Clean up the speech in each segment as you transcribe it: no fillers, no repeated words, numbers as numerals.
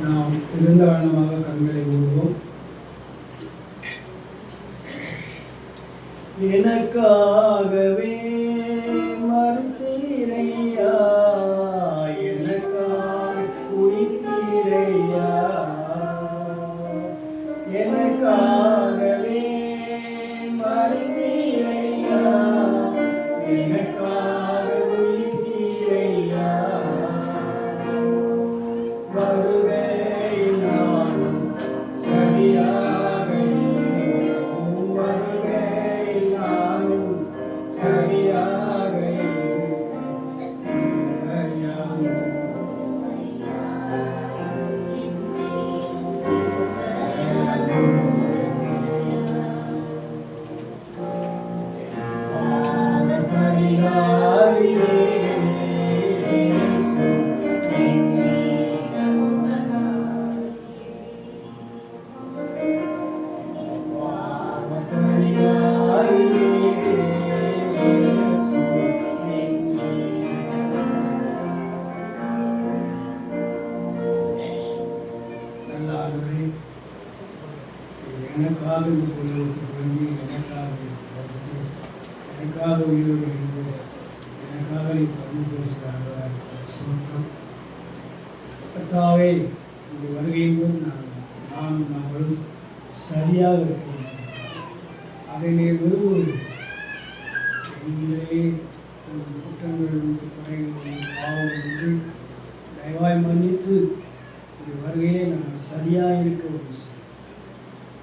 நாம் இருந்த வண்ணமாக கண்களை மூடுவோம். எனக்காகவே மறுத்தீரையா, எனக்காக உயிர்த்தீரையா, எனக்காகவே மறுத்தீரையா, எனக்காக உயிர்த்தீரையா. வருகையில் நானும் சரியாக இருக்கிறோம், வருகையில் நானும் சரியாக எனக்காக இந்த புத்தகத்துக்கு வேண்டி எனக்காக படித்து எனக்காக உயிரோடு இருந்து எனக்காக நீ பதிவு பேசுகிறார்கள். கர்த்தாவே, இந்த வருகையின் போது நாங்களும் சரியாக இருக்கிறோம். அதை நீர் விரும்புவது எங்களிலே குற்றங்கள் உண்டு, குறைகள் உண்டு, பாவம் உண்டு, தயவாய் மன்னித்து இந்த வருகையிலே நாங்கள் சரியாக இருக்க ஒரு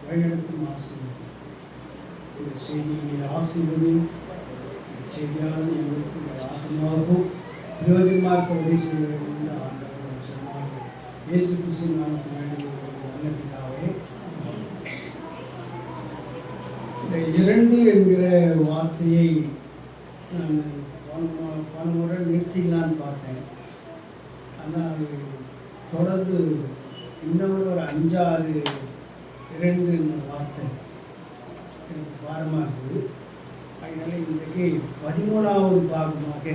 வழிநடத்தும் ஆசீர்வதி. இந்த செய்தியை ஆசீர்வதியும் செய்தியானது எங்களுக்கும் ஆத்மாவுக்கும் பிரயோஜனமாக உதவி செய்ய வேண்டும் என்று ஆண்டவர் சொன்னார். இயேசு கிறிஸ்து நாமத்தில் வேண்டிய நல்ல பிதாவே, இந்த 2 என்கிற வார்த்தையை நான் பல முறை நிறுத்திக்கலான்னு பார்த்தேன். ஆனால் அது தொடர்ந்து இன்னும் ஒரு 5-6 2 வார்த்தை எனக்கு பாரமாக இருக்குது. அதனால் இன்றைக்கு 13வது பாகமாக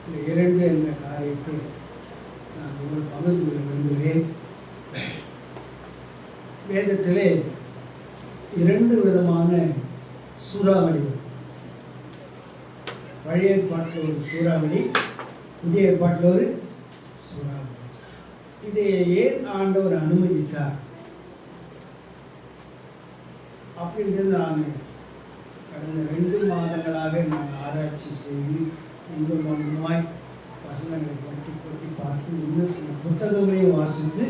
இந்த 2 என்ற காரியத்தை நான் உங்களுக்கு பகிர்ந்து கொள்ள விரும்புகிறேன். வேதத்திலே 2 விதமான சூறாவளிகள், பழைய ஏற்பாட்டில் ஒரு சூறாவளி, புதிய ஏற்பாட்டில் ஒரு சூறாவளி. இதை ஏன் ஆண்டவர் அனுமதித்தார் அப்படின்றது நான் கடந்த 2 மாதங்களாக நான் ஆராய்ச்சி செய்து இன்னும் ஒன்றுமாய் வசனங்களை கொட்டி பார்த்து இன்னும் சில புத்தகங்களையும் வாசித்து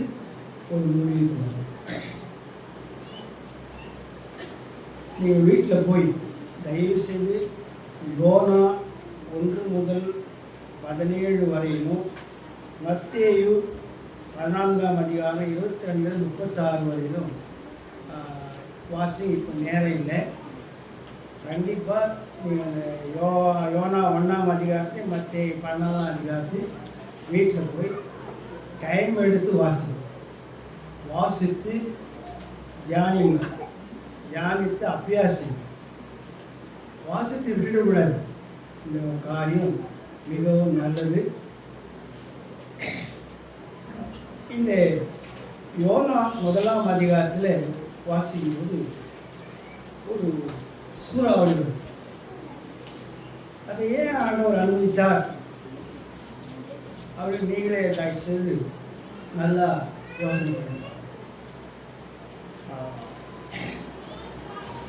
ஒரு முடிவுக்கு வந்தேன். நீங்கள் வீட்டில் போய் தயவு செய்து யோனா 1 முதல் 17 வரையிலும், மத்தேயு 14ஆம் அதிகாரம் 22-36 வரையிலும் வாசி. இப்போ நேரம் இல்லை. கண்டிப்பாக நீங்கள் யோனா 1ஆம் அதிகாரத்தை மத்தேயு 14ஆம் அதிகாரத்தை வீட்டில் போய் டைம் எடுத்து வாசித்து தியானிங்க, தியானித்து அபியாசி. வாசித்து விட்டுவிடக்கூடாது. இந்த காரியம் மிகவும் நல்லது. இந்த யோனா 1ஆம் அதிகாரத்தில் வாசிக்கும்போது ஒரு சூறாவளி வருது. அதை ஏன் ஆண்டவர் அனுமதித்தார் அவர்கள் நீங்களே தயவு செய்து நல்லா யோசனை பண்ணுங்க.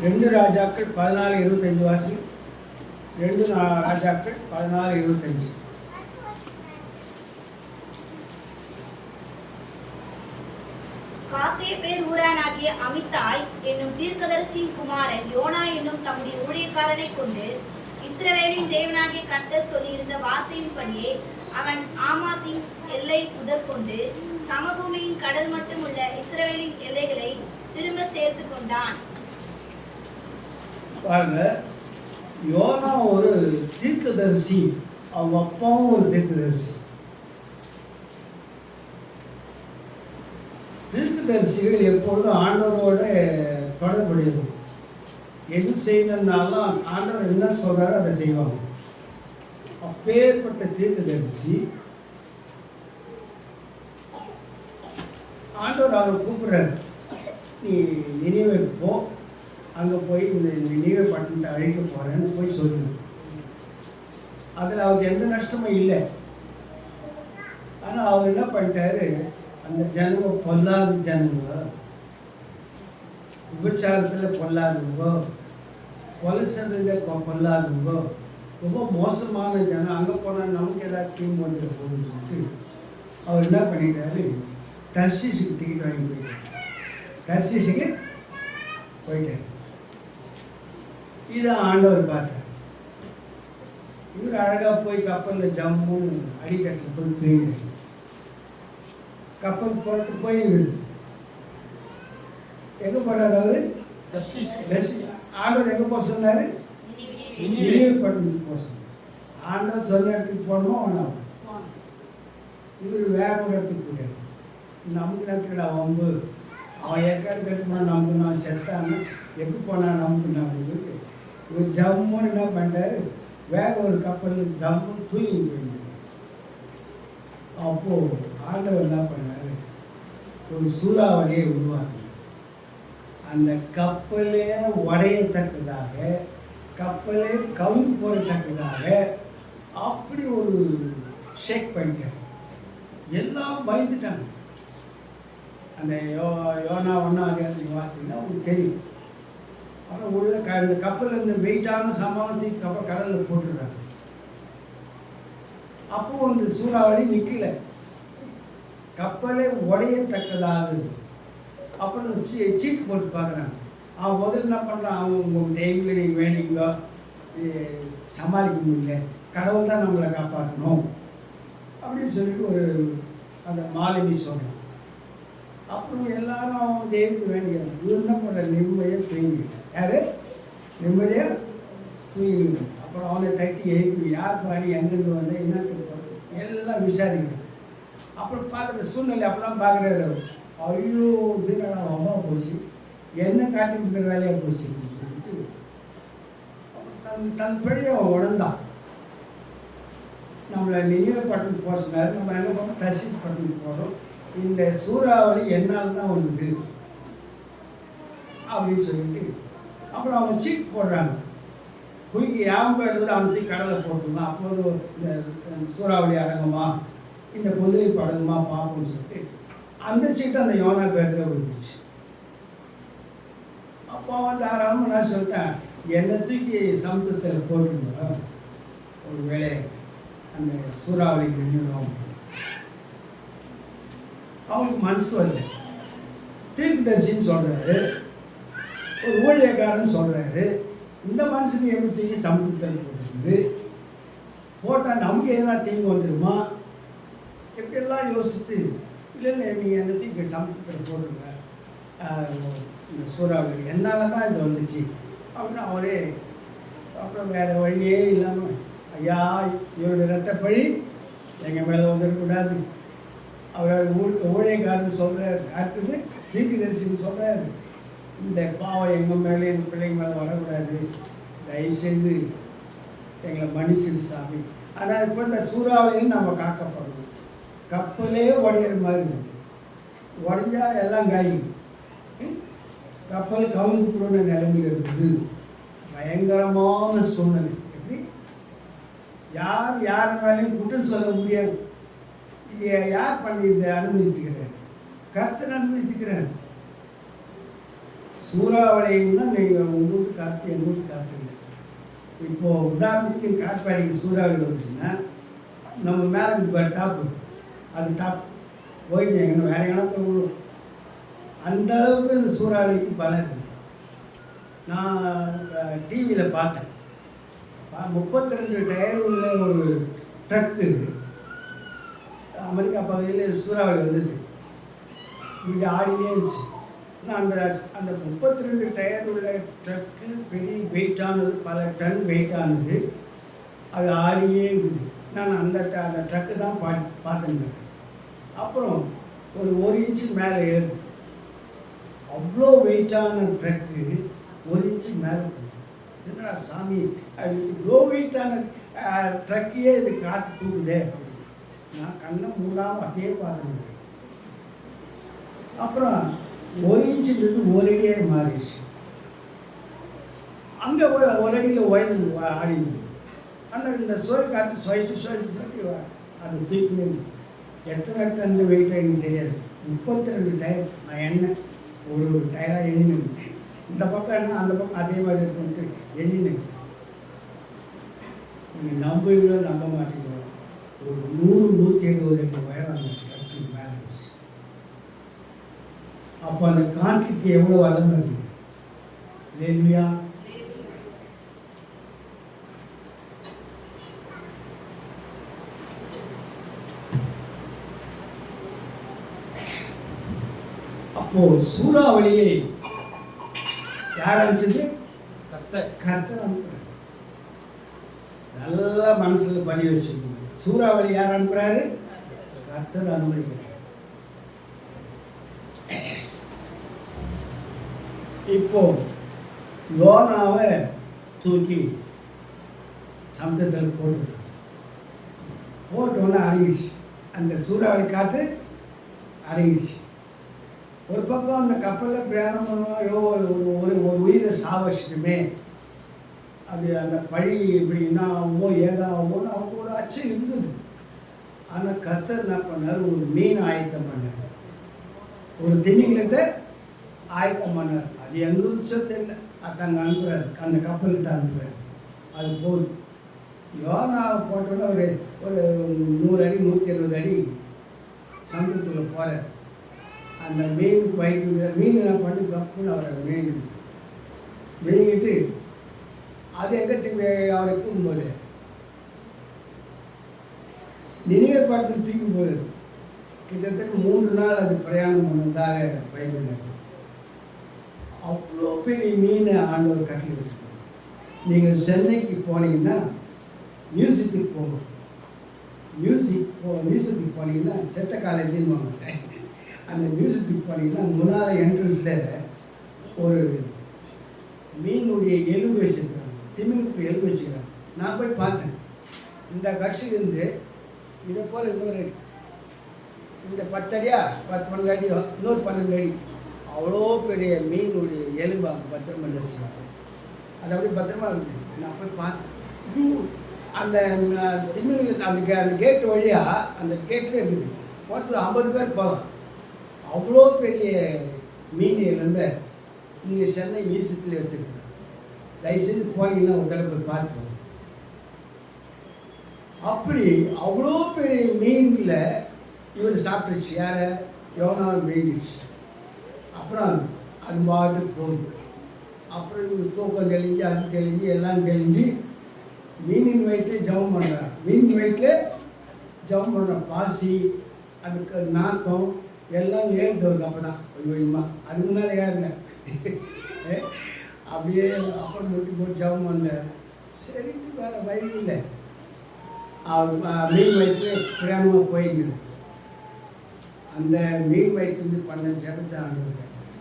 2 ராஜாக்கள் 14:25 வாசி. 2 ராஜாக்கள் 14:25. காத்தேபேர் ஊரானாகிய அமித்தாய் என்னும் தீர்க்கதரிசியின் குமாரன் யோனா என்னும் தம்முடைய ஊழியக்காரனை கொண்டு இஸ்ரவேலின் தேவனாகிய கர்த்தர் சொல்லியிருந்த வார்த்தையின்படியே அவன் ஆமாத்தின் எல்லை முதற்கொண்டு சமபூமியின் கடல் மட்டும் உள்ள இஸ்ரவேலின் எல்லைகளை திரும்ப சேர்த்து கொண்டான். பாருங்க, யோனா ஒரு தீர்க்கதரிசி, அவங்க அப்பாவும் ஒரு தீர்க்கதரிசி. தீர்க்கதரிசிகள் எப்பொழுதும் ஆண்டவரோட தொடர்புடையது. எது செய்யணும்னாலும் ஆண்டவர் என்ன சொல்றாரோ அதை செய்வாங்க. அப்பேற்பட்ட தீர்க்கதரிசி ஆண்டவர் அவரை கூப்பிட்றாரு, நீ நினைவுக்கு போ, அங்கே போய் இந்த நினைவு பட்டணத்தை அழிக்க போகிறேன்னு போய் சொல்லு. அதில் அவருக்கு எந்த நஷ்டமும் இல்லை. ஆனால் அவர் என்ன பண்ணிட்டாரு, அந்த ஜனங்க பொல்லாத ஜனங்க, விபச்சாரத்தில் பொல்லாதவங்கோ, கொலை செய்றதுல பொல்லாதவங்கோ, ரொம்ப மோசமான ஜனம், அங்கே போனால் நமக்கு ஏதாவது தீங்கு வந்துட போகுதுன்னு சொல்லிட்டு அவர் என்ன பண்ணிட்டாரு, தர்ஷீஸுக்கு டிக்கெட் வாங்கி போயிட்டார். தர்ஷீஸுக்கு போயிட்டார். இதை ஆண்டவர் பார்த்தார். இவர் அழகாக போய் கப்பலில் ஜம்முன்னு அடித்தட்டில் போய் தூங்கிட்டார். கப்பல் போட்டு போயிருக்குது. எங்கே போகிறார் அவர்? ஆண்டவர் எங்கே போக சொன்னார்? நினைவு பட்டணத்துக்கு போக சொன்னார். ஆண்டவர் சொன்ன இடத்துக்கு போகணுமா வேணாம்? இவர் வேற ஒரு இடத்துக்கு போயிட்டார். நமக்கு நேரத்துக்கடா வம்பு, அவன் ஏற்காடு கட்டுமா நமக்கு, நான் செத்தான்னு எப்போ போனால் நமக்கு அப்படின்னு சொல்லிட்டு இவர் ஜம்முன்னு என்ன பண்ணிட்டாரு, வேற ஒரு கப்பல் ஜம்முன்னு தூங்கி போயிருந்தார். அப்போது ஆண்டவர் என்ன பண்ணார், ஒரு சூறாவளியை உருவாக்கினார். அந்த கப்பலே உடையத்தக்கதாக, கப்பலே கவுந்து போகத்தக்கதாக அப்படி ஒரு ஷேக் பண்ணிட்டார். எல்லாம் பயந்துட்டாங்க. அந்த யோனா 1 வாசிங்கன்னா உங்களுக்கு தெரியும். ஆனால் உள்ள இந்த கப்பலில் இருந்த வெயிட்டான சமாளத்தை கப்பல் கடலில் போட்டுடுறாங்க. அப்போ அந்த சூறாவளி நிற்கல, கப்பலே உடையத்தக்கதாக. அப்புறம் சீட்டு போட்டு பார்க்குறாங்க. அவன் முதல்ல என்ன பண்ணுறான், அவங்க உங்கள் தெய்வங்களை நீங்கள் வேண்டிங்க, சமாளிக்க முடியல, கடவுள் தான் நம்மளை காப்பாற்றணும் அப்படின்னு சொல்லிட்டு ஒரு அந்த மாலுமி சொல்கிறான். அப்புறம் எல்லாரும் அவங்க தெய்வத்தை வேண்டிக்கிறாங்க. இவர் என்ன பண்ணுற, நிம்மதியாக தூங்கிட்டான். யார்? நிம்மதியாக தூங்கிடுங்க. அப்புறம் அவனை தட்டி எழுப்பி, யார் பாடி எங்கேருந்து வந்து என்னத்துக்கு போகிறது எல்லாம் விசாரிக்கணும். அப்புறம் பார்க்குற சூழ்நிலை அப்போ தான் பார்க்குறாரு, ஐயோ இது நான் ரொம்ப போச்சு, என்ன காட்டி கொடுக்குற வேலையாக போச்சுன்னு சொல்லிட்டு தன் பிழையை அவன் உணர்ந்தான். நம்மளை நினைவு பட்டணத்துக்கு போக சொன்னார். நம்ம என்ன பண்ணோம், தர்ஷீஸ் பட்டணத்துக்கு போகிறோம். இந்த சூறாவளி என்னால் தான் வந்தது அப்படின்னு சொல்லிட்டு அப்புறம் அவங்க சீட் போடுறாங்க. குயிக்கு யாரும் இருந்தது அவனுக்கு கடலை போட்டுருந்தான். அப்போது இந்த சூறாவளி அடங்குமா, இந்த கொந்தளிப்பு அடங்குமா பார்ப்போம்னு சொல்லிட்டு அந்த சீட்டு அந்த யோனா பேருக்கு விழுந்துச்சு. அப்போ அவன் தாராளமாக நான் சொல்லிட்டேன், என்னை தூக்கி சமுத்திரத்தில் போட்டுருந்தோம், ஒரு வேலை அந்த சூறாவளிக்கு நின்றுடும். அவனுக்கு மனசு வரல. தீர்க்கதரிசின்னு சொல்கிறாரு, ஒரு ஊழியக்காரன்னு சொல்கிறாரு, இந்த மனுஷனுக்கு எப்படி தீங்கி சமுத்திரத்தில் போட்டுருக்குது, போட்டால் நமக்கு எதனா தீங்கு வந்துடுமா, எப்படியெல்லாம் யோசித்து, இல்லை நீ என்னை தீங்க சமுத்திரத்தில் போட்டுருங்க, இந்த சூறாவளி என்னால் தான் இது வந்துச்சு அப்படின்னு அவரே. அப்புறம் வேறு வழியே இல்லாமல், ஐயா இவருடைய ரத்தப்பழி எங்கள் மேலே வந்துடக்கூடாது, அவர் ஊழியக்காரன் சொல்கிறார். அடுத்தது தீர்க்கதரிசின்னு சொல்கிறார், இந்த பாவம் எங்கள் மேலே எங்கள் பிள்ளைங்க மேலே வரக்கூடாது, தயவுசெய்து எங்களை மன்னிச்சிடு சாமி. ஆனால் இப்போ இந்த சூறாவளியில் நம்ம காக்கப்படணும். கப்பலே உடையிற மாதிரி இருக்குது, உடஞ்சா எல்லாம் காயும், கப்பல் கவுந்து போன நிலைமையில் இருக்குது. பயங்கரமான சூழ்நிலை. எப்படி யார் மேலேயும் குற்றம் சொல்ல முடியாது. யார் பண்ணி இதை அனுமதிச்சுக்கிறேன்? கர்த்தர் அனுமதிச்சுக்கிறேன். சூறாவளின்னா நீங்கள் உங்களுக்கு காற்று எங்களுக்கு காத்துங்க. இப்போது உதாரணத்துக்கு காட்பாடிக்கு சூறாவளி வந்துச்சுன்னா நம்ம மேலே டாப்பு, அது டாப் போயிட்டு எங்கே வேற எங்கன்னா போய் அந்த அளவுக்கு இந்த சூறாவளிக்கு பலம் இருக்குது. நான் டிவியில் பார்த்தேன், 32 டயர் உள்ள ஒரு ட்ரக்கு அமெரிக்கா பகுதியில் சூறாவளி வந்தது. இப்படி ஆடினே இருந்துச்சு. நான் அந்த 32 டயர் உள்ள ட்ரக்கு பெரிய வெயிட்டானது, பல டன் வெயிட்டானது, அது ஆடினே இருக்குது. நான் அந்த ட்ரக்கு தான் பார்த்துருந்தேன். அப்புறம் ஒரு இன்ச்சு மேலே ஏறுது. அவ்வளோ வெயிட்டான ட்ரக்கு 1 இன்ச்சு மேலே போகுது. என்னடா சாமி, அது இவ்வளோ வெயிட்டான ட்ரக்கையே இது காற்று தூக்குதே அப்படின்னு நான் கண்ணை மூடாமல் அதே பார்த்துருந்தேன். அப்புறம் 1 இன்ச்சுன்றது 1 அடியாக மாறிடுச்சு. அங்கே போய் 1 அடியில் உயர்ந்து ஆடிடுது. ஆனால் இந்த சுழல் காற்று சுழற்சி அது தூக்கினே எத்தனை டன் வெயிட் எனக்கு தெரியாது. 32 டயர் நான் எண்ணெய் ஒரு டயராக எண்ணினேன். இந்த பக்கம் என்ன அந்த பக்கம் அதே மாதிரி இருக்குன்ட்டு எண்ணினேன். நீங்கள் நம்புவீங்களோ நம்ப மாட்டீங்களோ, ஒரு 100-120 அடி உயரம் அந்த ஸ்ட்ரக்சருக்கு மேலே இருந்துச்சு. அப்போ அந்த காற்றுக்கு எவ்வளோ வளம் இருக்குது இல்லையா? அப்போ சூறாவளியை யார் அனுப்பிச்சது? கர்த்தர் அனுப்புறாரு. நல்லா மனசுல பதிய வச்சுக்கணும். சூறாவளி யார் அனுப்புறாரு? கர்த்தர் அனுப்புகிறார். இப்போ யோனாவை தூக்கி சமுத்திரத்தில் போட்டோன்னு அடங்கிடுச்சு. அந்த சூறாவளி காற்று அடங்கிடுச்சு. ஒரு பக்கம் அந்த கப்பலில் பிரயாணம் பண்ணுவோம், ஐயோ ஒரு உயிரை சாவச்சிட்டுமே, அது அந்த பழி இப்படி என்ன ஆகுமோ ஏதாகுமோன்னு அவங்க ஒரு அச்சம் இருந்தது. ஆனால் கர்த்தர் என்ன பண்ணார்? ஒரு மீன் ஆயத்தம் பண்ணார், ஒரு திமிங்கலத்தை ஆயத்தம் பண்ணார். அது எங்களுக்கு தெரியல, அதாங்க அனுப்புறாரு, அந்த கப்பல்கிட்ட அனுப்புறாரு. அது போகுது. யோனாவை போட்டோன்னா ஒரு 100 அடி 120 அடி சமுத்திரத்துக்குள்ள போகிறார். அந்த மீன் வயிற்று மீன் என்ன பண்ணி கப்புன்னு அவரை மீனிட்டு அது எங்கே திரும்பி அவரை தூக்கும்போது நினைவு படத்துக்கு தூக்கும்போது கிட்டத்தட்ட 3 நாள் அது பிரயாணம் பண்ணதாக பைபிள். அவ்வளோ பெரிய மீனை ஆண்டவர் கட்டி வச்சுக்கணும். நீங்கள் சென்னைக்கு போனீங்கன்னா மியூசிக்கு போகணும். மியூசிக்கு போனீங்கன்னா செட்ட காலேஜின்னு வாங்க. அந்த மியூசிக்கு போனீங்கன்னா முன்னால் என்ட்ரன்ஸில் ஒரு மீனுடைய எலும்பு வச்சுருக்காங்க, திமிங்கலத்து எலும்பு வச்சுருக்காங்க. நான் போய் பார்த்தேன். இந்த கட்சியிலேருந்து இதை போல் இந்த 10 அடியா 12 அடி இன்னொரு 12 அடி அவ்வளோ பெரிய மீனுடைய எலும்பு அங்கே பத்திரமா வச்சுருக்காங்க. அது அப்படியே பத்திரமா இருக்குது. நான் போய் பார்த்தேன். அந்த திமிங்கலத்து அந்த கேட்டு வழியாக அந்த கேட்டில் இருக்குது. போகிறது 50 பேர் போகலாம். அவ்வளோ பெரிய மீன் இருந்து நீங்கள் சென்னை மியூசியத்தில் வச்சுருக்கேன். தயவுசெய்து போனீங்கன்னா ஒரு தடவை போய் பார்த்து. அப்படி அவ்வளோ பெரிய மீனில் இவர் சாப்பிட்டுச்சு. யாரை? யோனாவை மீண்டிச்சு. அப்புறம் அது பாட்டுக்கு போகுது. அப்புறம் இவர் தூக்கம் தெளிஞ்சு அது தெளிஞ்சு எல்லாம் தெளிஞ்சு மீனின் வயிற்று ஜபம் பண்ணுறார். மீன் வயிற்றில் ஜபம் பண்ணுற பாசி அதுக்கு நாத்தம் எல்லாம் ஏறிட்டு அப்போ தான் கொஞ்சம் கொஞ்சமாக. அதுக்கு முன்னால் ஏறின அப்படியே அப்புறம் போட்டு ஜபம் பண்ணார். சரிட்டு வேறு வழி இல்லை. அவர் மீன் வயிற்று பிரயாணமாக போயிங்க. அந்த மீன் வயிற்று பண்ண ஜபத்தை ஆண்டவர் கேட்டார்.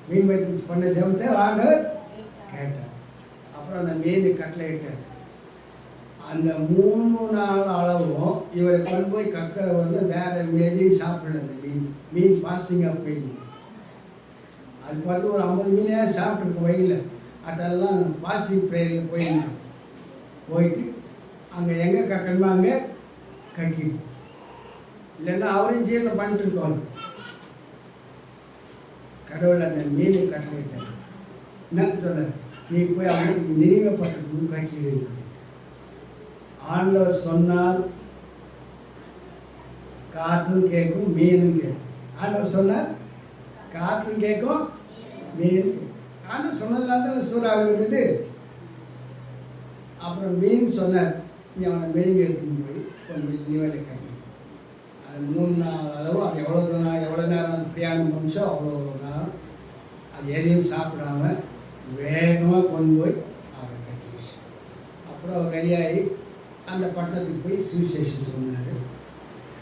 மீன் வயிற்று பண்ண ஜபத்தை ஆண்டவர் கேட்டார். அப்புறம் அந்த மீன் கட்டளை இட்டார். அந்த 3 நாள் அளவும் இவரை கொண்டு போய் கக்கரை வந்து வேறு எதையும் சாப்பிடல. அந்த மீன் பாஸ்டிங்காக போயிடுது. அது பார்த்து ஒரு 50 மீனே சாப்பிட்ருக்கு வயலில். அதெல்லாம் பாஸ்டிங் ப்ரேயரில் போயிட்டு அங்கே எங்கே கக்கணுமோ அங்கே கக்கிடு. இல்லைன்னா அவரையும் ஜீரணம் பண்ணிட்டு இருக்கோம். கடவுள் அந்த மீனை கட்டளையிட்டார். என்ன சொல்ல? நீ போய் அவனுக்கு நினைவப்பட்டிருக்கணும் கக்கிடு. ஆண்டவர் சொன்னால் காற்றும் கேட்கும் மீனும் கேட்கும். ஆண்டவர் சொன்னார் காற்றும் கேட்கும் மீன். ஆண்டவர் சொன்னதுனால தான் சூறாவளி இருந்தது. அப்புறம் மீன் சொன்னார், நீ அவனை மெழுகு எடுத்துன்னு போய் கொஞ்சம் நினைவில் கை. அது 3 நாள் அளவு. அது எவ்வளோ நேரம் பிரயாணம் பண்ணிச்சோ அவ்வளோ நேரம் அது எதையும் சாப்பிடாம வேகமாக கொண்டு போய் அவரை கட்டிச்சு. அப்புறம் அவர் ரெடியாகி அந்த பட்டணத்துக்கு போய் சுவிசேஷன் சொன்னார்.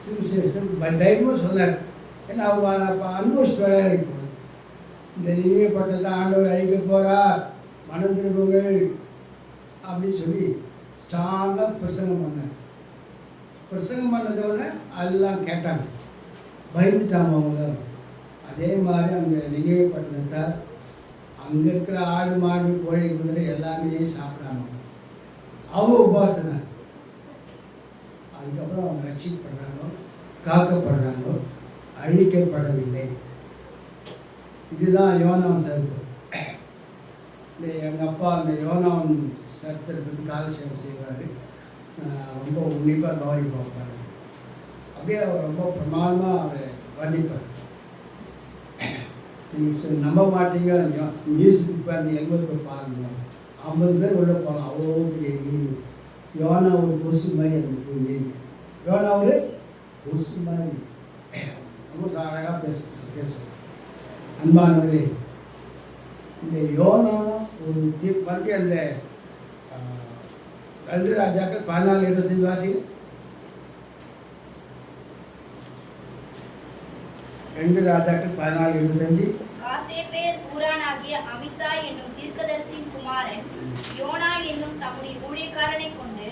சுவிசேஷன் தைரியமாக சொன்னார். ஏன்னா அவர் அப்போ அனுபவிச்சுட்டு வேலையாக இருக்கும். இந்த நினைவு பட்டத்தை ஆண்டவர் அழிக்க போகிறார், மனம் திரும்புங்கள் அப்படின்னு சொல்லி ஸ்ட்ராங்காக பிரசங்கம் பண்ணார். பிரசங்கம் பண்ணதோட எல்லாம் கேட்டாங்க. பயந்துட்டாங்க அவங்க. அது அதே மாதிரி அந்த நினைவு பட்டணத்தார் அங்கே இருக்கிற ஆடு மாடு கோழி குதிரை எல்லாமே சாப்பிடாம அவங்க உபாசனை. அதுக்கப்புறம் அவங்க ரட்சிக்கப்படுறாங்க, காக்கப்படுறாங்க, அழிக்கப்படவில்லை. இதுதான் யோனாவின் சரித்திரம். இந்த எங்கள் அப்பா அந்த யோனாவின் சரித்திரத்தை பற்றி காலட்சேபம் செய்வார். ரொம்ப உன்னிப்பாக கவனிப்பார். அப்படியே அவர் ரொம்ப பிரமாதமாக அவரை வர்ணிப்பார். நீங்கள் நம்ப மாட்டீங்க, மியூசிக் பாருங்க, எங்களுக்கு பாருங்க, 50 பேர் உள்ள போகலாம். அவ்வளோ பெரிய மீன். யோனா ஒரு கொசு மாதிரி அந்த மீன். யோனா ஒரு கொசு மாதிரி ரொம்ப அழகாக பேசுவோம். அன்பானவர்களே, இந்த யோனா ஒரு வந்து அந்த 2 ராஜாக்கள் 14:25 வாசிங்க. 2 ராஜாக்கள் 14:25. காத்தேபேர் ஊரானாகிய அமித்தாய் என்னும் தீர்க்கதரிசியின் குமாரன் யோனா என்னும் தம்முடைய ஊழியக்காரனை கொண்டு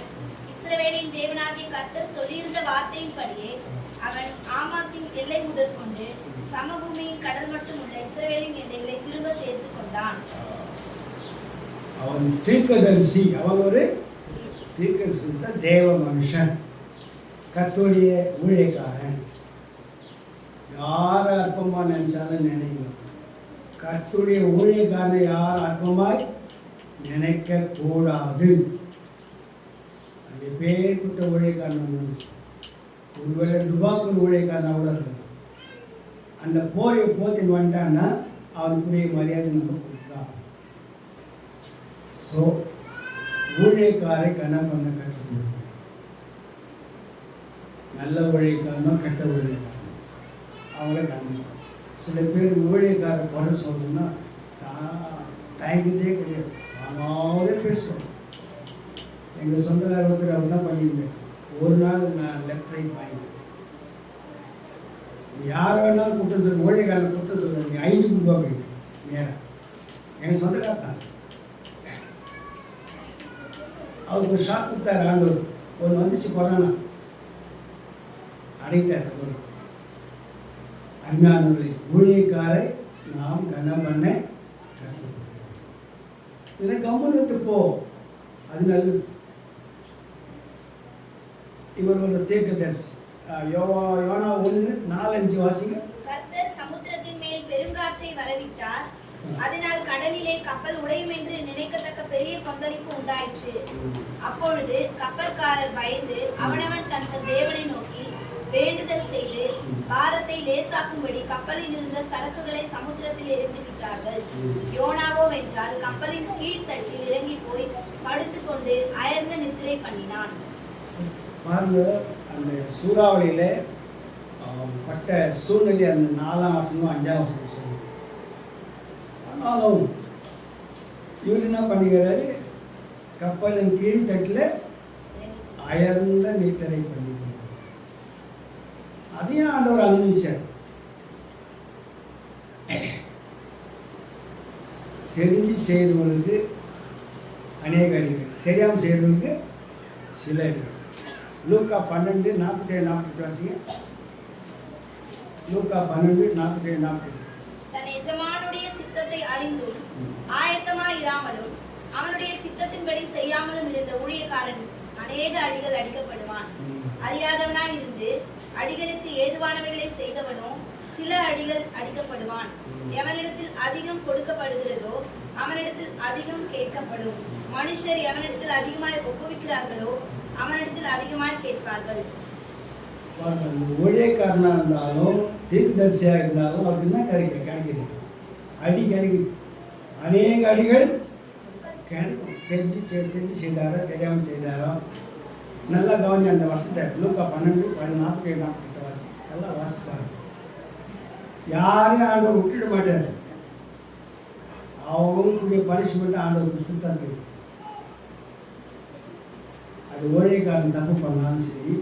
இஸ்ரவேலின் தேவனாகிய கர்த்தர் சொல்லியிருந்த வார்த்தையின்படியே அவன் ஆமாத்தின் எல்லை முதல் கொண்டு சமபூமியின் கடல் மட்டும் உள்ள இஸ்ரவேலின் எல்லைகளை திரும்ப சேர்த்து கொண்டான். அவன் தீர்க்கதரிசி. அவன் ஒரு தீர்க்கதரிசி, தேவ மனுஷன், கர்த்தருடைய ஊழியக்காரன். யார் அற்பமாக நினைச்சாலும் நினைக்கணும். கர்த்தருடைய ஊழியக்காரனை யார் அற்பமாய் நினைக்க கூடாது. அது பேர்பட்ட ஊழியக்காரன். ஒருவேளை டுபாக்கூர் ஊழியக்காரன் கூட இருக்கலாம். அந்த போரை போத்தின் வந்துட்டான்னா அவனுக்குரிய மரியாதை நம்ம கொடுத்துதான். ஸோ ஊழியக்காரை கனம் பண்ண கற்றுக்கணும். நல்ல ஊழியக்காரனோ கெட்ட ஊழியக்காரனோ அவங்கள கண்டிப்பாங்க. சில பேர் ஊழியக்கார குறை சொல்லணும்னா தயங்கிட்டே கிடையாது, அவங்களே பேசுவோம். எங்கள் சொந்தக்கார ஒருத்தர் அவர் தான் பண்ணியிருந்தேன். ஒரு நாள் நான் லெஃப்ட் ரைட் வாங்கிட்டேன். யார் வேணாலும் கூட்டம் சொல்லு, ஊழியக்காரனை கூட்டம் சொல்லுங்க, நீ 5 ரூபா போயிட்டு நேரம் எங்கள் சொந்தக்கார தான். அவருக்கு ஒரு ஷாக் கொடுத்தாரு ஆண்டவர். ஒரு வந்துச்சு கொரோனா, அடைத்தார். ஒரு அஞ்ஞானங்களை ஊழியக்காரை நாம் கனம் பண்ண கற்றுக்கொள்கிறோம். இதை கம்பெனிட்டு போ, அது நல்லது. இவர் ஒரு தீர்க்கதரிசி. யோனா 1:4-5 வாசிங்க. கர்த்தர் சமுத்திரத்தின் மேல் பெருங்காற்றை வரவிட்டார், அதனால் கடலிலே கப்பல் உடையும் என்று நினைக்கத்தக்க பெரிய கொந்தளிப்பு உண்டாயிற்று. அப்பொழுது கப்பற்காரர் பயந்து அவனவன் தன் தேவனை நோக்கி வேண்டுதல் செய்து பாரத்தை லேசாக்கும்படி கப்பலில் இருந்த சரக்குகளை சமுத்திரத்தில் எறிந்து விட்டார்கள். யோனாவோ வென்றால் கப்பலின் கீழ்த்தட்டில் இறங்கி போய் படுத்துக்கொண்டு அயர்ந்த நித்திரை பண்ணினான். பாருங்க, அந்த சூறாவளியில பட்ட சூழ்நிலை அந்த 4ஆம் வசனம் 5ஆம் வசனம் சொல்லி. ஆனாலும் இவர் என்ன பண்ணுகிறாரு, கப்பலின் கீழ்த்தட்டில் அயர்ந்த நித்திரை பண்ணி அதையும் ஆண்டவர் அனுமதிச்சார். தெரிஞ்சு செய்கிறவங்களுக்கு அநேக அடிகள், தெரியாமல் செய்கிறவங்களுக்கு சில அடிகள். லூக்கா 12:47-48 வாசிங்க. லூக்கா 12:47-48. தன் எஜமானுடைய சித்தத்தை அறிந்தும் ஆயத்தமாய் இராமலும் அவனுடைய சித்தத்தின்படி செய்யாமலும் இருந்த ஊழியக்காரன் அநேக அடிகள் அடிக்கப்படுவான். அறியாதவனாய் இருந்து அடிகளுக்கு ஏதுவானவைகளை செய்தவனோ சில அடிகள் அடிக்கப்படுவான். எவனிடத்தில் அதிகம் கொடுக்கப்படுகிறதோ அவனிடத்தில் அதிகம் கேட்கப்படும். மனுஷர் எவனிடத்தில் அதிகமாய் ஒப்புவிக்கிறார்களோ அவனிடத்தில் அதிகமாய் கேட்பார்கள். ஊழியக்காரனா இருந்தாலும் தீர்க்கதரிசியாக இருந்தாலும் அவருக்கு என்ன கிடைக்குது? அடி கிடைக்குது. அநேக அடிகள் கிடைக்கும். தெரிஞ்சு செய்தாரோ தெரியாமல் செய்தாரோ நல்லா கவனி. அந்த வருஷத்தை லூக்கா 12:47-48 வாசி. நல்லா வாசிப்பாரு. யாரையும் ஆண்டவர் விட்டுட மாட்டார். அவங்களுடைய பனிஷ்மெண்ட் ஆண்டவர் கொடுத்து தான் இருக்கு. அது ஊழியக்காரன் தப்பு பண்ணாலும் சரி,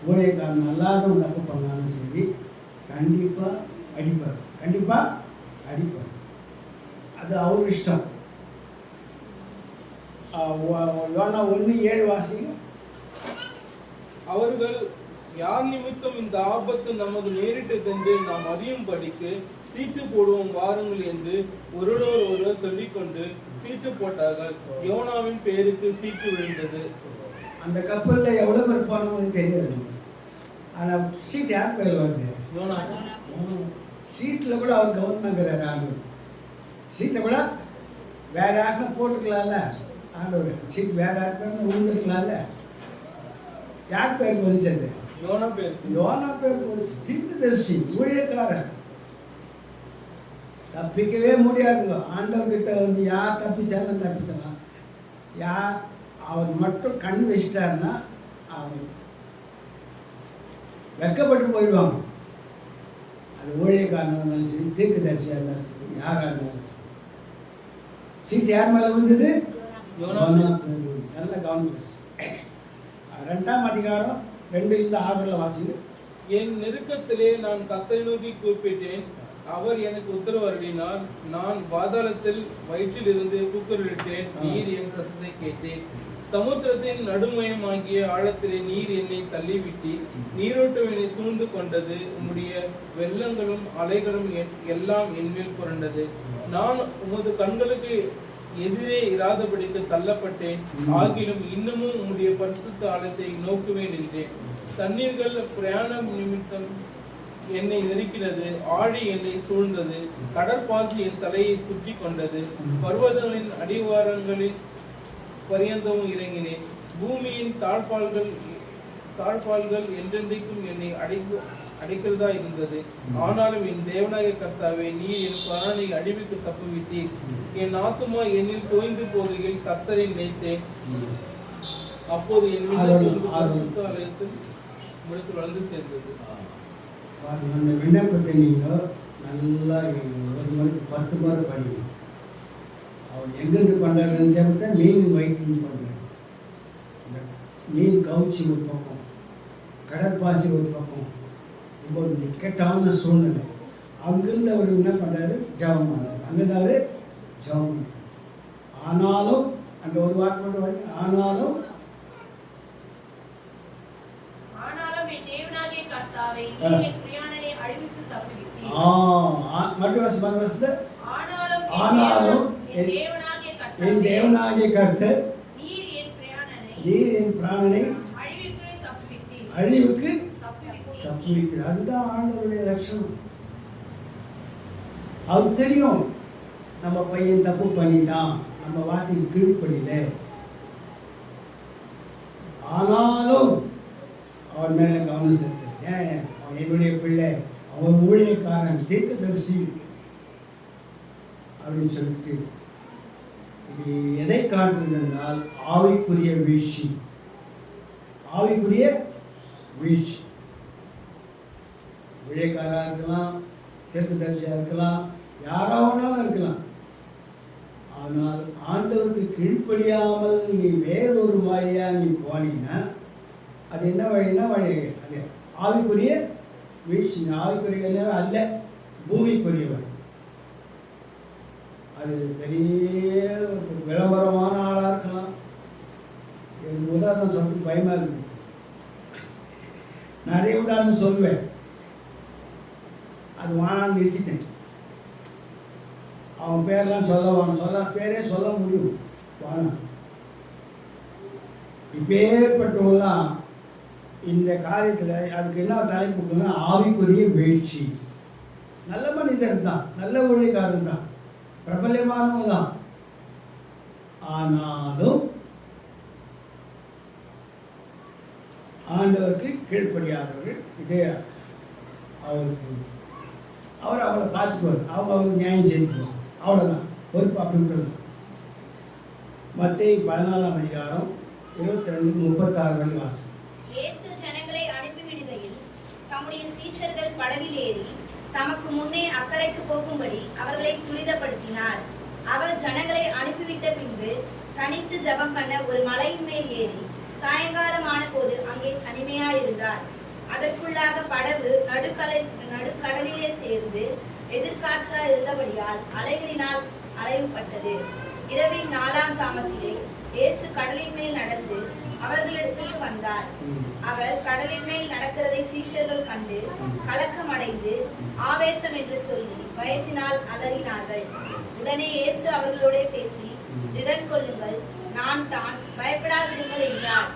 ஊழியக்காரன் அல்லாதவன் தப்பு பண்ணாலும் சரி, கண்டிப்பாக அடிப்பார். அது அவர் இஷ்டம். யோனா 1:7 வாசிங்க. அவர்கள் யார் நிமித்தம் இந்த ஆபத்து நமக்கு நேரிட்டதென்று நாம் அறியும் படிக்கு சீட்டு போடுவோம் வாருங்கள் என்று ஒருவர் சொல்லிக்கொண்டு சீட்டு போட்டார்கள். யோனாவின் பெயருக்கு சீட்டு விழுந்தது. அந்த கப்பல்ல எவ்வளவு பேர் போனவங்க தெரியாது. ஆனா சீட் யார் பேர் வருது? யோனா. சீட்ல கூட அவர் கவர்மெண்ட் ஆண்டவர். சீட்டை கூட வேற யாருன்னா போட்டுக்கலாம்ல ஆண்டவர். சீட் வேற யாருன்னா விழுந்துக்கலாம்ல. யார் பேர் வந்துச்சு? யோனா பேர். யோனா பேர் வந்துச்சு. தீர்க்கதரிசி, ஊழியக்காரன். தப்பிக்கவே முடியாதுங்க. ஆண்டவர்கிட்ட வந்து யார் தப்பிச்சாலும் தப்பிக்கலாம். யார் அவர் மட்டும் கண் வச்சிட்டாருன்னா அவர் வெக்கப்பட்டு போயிடுவாங்க. அது ஊழியக்காரனாக இருந்தாலும் சரி, தீர்க்கதரிசியாக இருந்தாலும் சரி, யாராக இருந்தாலும் சரி. சீட்டு யார் மேலே விழுந்தது? நல்ல கவனிச்சு. 2ஆம் அதிகாரம் 2-6 வாசிங்க. என் நெருக்கத்திலே நான் கர்த்தரை நோக்கி கூப்பிட்டேன். அவர் எனக்கு உத்தரவருளினார். நான் பாதாளத்தில் வயிற்றிலிருந்து கூக்குரலிட்டேன். நீர் என் சத்தத்தை கேட்டேன். சமுத்திரத்தின் நடுமயமாகிய ஆழத்திலே நீர் என்னை தள்ளிவிட்டீர். நீரோட்டம் என்னை சூழ்ந்து கொண்டது. உம்முடைய வெள்ளங்களும் அலைகளும் எல்லாம் என்மேல் புரண்டது. நான் உமது கண்களுக்கு எதிரே இராதபடிக்கு தள்ளப்பட்டேன். ஆகிலும் இன்னமும் உம்முடைய பரிசுத்த ஆலயத்தை நோக்குவேன் என்றேன். தண்ணீர்கள் பிரயாணம் நிமித்தம் என்னை நெருக்கினது. ஆழி என்னை சூழ்ந்தது. கடற்பாசி என் தலையை சுற்றி கொண்டது. பர்வதங்களின் அடிவாரங்களில் பரியந்தமும் இறங்கினேன். பூமியின் தாழ்பால்கள் என்றென்றைக்கும் என்னை அடைக்கிறதா இருந்தது. ஆனாலும் என் தேவனாகிய கர்த்தாவே, நீர் என் பிராணனை அழிவுக்கு தப்புவித்தீர். என் ஆத்துமா என்னில் தோய்ந்து போகையில் கர்த்தரை நினைத்தேன். அப்போது என் பரிசுத்த ஆலயத்தில் முடித்து வளர்ந்து சேர்ந்தது. அந்த விண்ணப்பத்தை நீங்கள் நல்லா ஒரு முறைக்கு 10 முறை படிங்க. அவர் எங்கேருந்து பண்ணுறாருன்னு சொல்லிட்டு மீன் வயிற்றுன்னு பண்ணுறாரு. இந்த மீன் கவுச்சி ஒரு பக்கம், கடற்பாசி ஒரு பக்கம், ரொம்ப நிக்கட்டான சூழ்நிலை. அங்கிருந்து அவர் என்ன பண்ணுறாரு? ஜபம் பண்ணுறாரு. அங்கேருந்து அவர் ஜபம் பண்ணுறாரு. ஆனாலும் அந்த ஒரு வார்த்தை ஆனாலும் ஆனாலும் என் தேவனாகிய கர்த்தர் நீர் என் பிராணனை அழிவுக்கு தப்புவிக்கிறார். அதுதான் ஆண்டவருடைய லட்சணம். அவருக்கு தெரியும் நம்ம பையன் தப்பு பண்ணிட்டான், நம்ம வார்த்தைக்கு கீழ்ப்படியில. ஆனாலும் அவன் மேல கவனம் செலுத்து. ஏன்? அவன் என்னுடைய பிள்ளை, அவன் ஊழியக்காரன், தீர்க்கதரிசி அப்படின்னு சொல்லிட்டு இது எதை காட்டுறது என்றால் ஆவிக்குரிய வீழ்ச்சி. ஆவிக்குரிய வீழ்ச்சி. ஊழியக்காரா இருக்கலாம், தீர்க்கதரிசியா இருக்கலாம், யாராவனாலும் இருக்கலாம். ஆனால் ஆண்டவருக்கு கீழ்ப்படியாமல் நீ வேறொரு மாதிரியா நீ போனீங்கன்னா அது என்ன வழின்னா வழி அது ஆவிக்குரிய வீழ்ச்சி. ஆவிக்குரிய அல்ல, பூமிக்குரியவர். அது பெரிய விளம்பரமான ஆளாக இருக்கலாம். எனக்கு உதாரணம் சொல்லிட்டு பயமா இருக்கு. நிறைய உதாரணம் சொல்வேன். அது வானான்னு நிறுத்திட்டேன். அவன் பேரெல்லாம் சொல்ல பேரே சொல்ல முடியும். வானா இப்பேற்பட்டவங்களாம் இந்த காரியத்தில் அதுக்கு என்ன தலைப்பு கொடுத்தோம்னா ஆவிக்குரிய வீழ்ச்சி. நல்ல மனிதர் தான், நல்ல ஊழியக்காரன் தான், பிரபலமானவங்க தான். ஆனாலும் ஆண்டவருக்கு கீழ்ப்படியாதவர்கள் இதே அவருக்கு அவர் அவளை பார்த்துக்குவார். அவருக்கு நியாயம் செய்துக்குவார். அவ்வளோதான் பொறுப்பு. அப்படின்றது மத்தேயு 14ஆம் அதிகாரம் 22-36 வாசம். இயேசு ஜனங்களை அனுப்பிவிடுகையில் தம்முடைய சீஷர்கள் படவில் ஏறி தமக்கு முன்னே அக்கறைக்கு போகும்படி அவர்களை துரிதப்படுத்தினார். அவர் ஜனங்களை அனுப்பிவிட்ட பின்பு தனித்து ஜெபம் பண்ண ஒரு மலையின் மேல் ஏறி சாயங்காலமான போது அங்கே தனிமையாயிருந்தார். அதற்குள்ளாக படகு நடுக்கடலிலே சேர்ந்து எதிர்காற்றா இருந்தபடியால் அலைகளினால் அலைவுபட்டது. இரவின் 4ஆம் சாமத்திலே இயேசு கடலின் மேல் நடந்து அவர்களிடத்திற்கு வந்தார். அவர் கடலின் மேல் நடக்கிறதை சீஷர்கள் கண்டு கலக்கமடைந்து ஆவேசம் என்று சொல்லி பயத்தினால் அலறினார்கள். உடனே இயேசு அவர்களோட பேசி, திடன் கொள்ளுங்கள், நான் தான், பயப்படாதிருங்கள் என்றார்.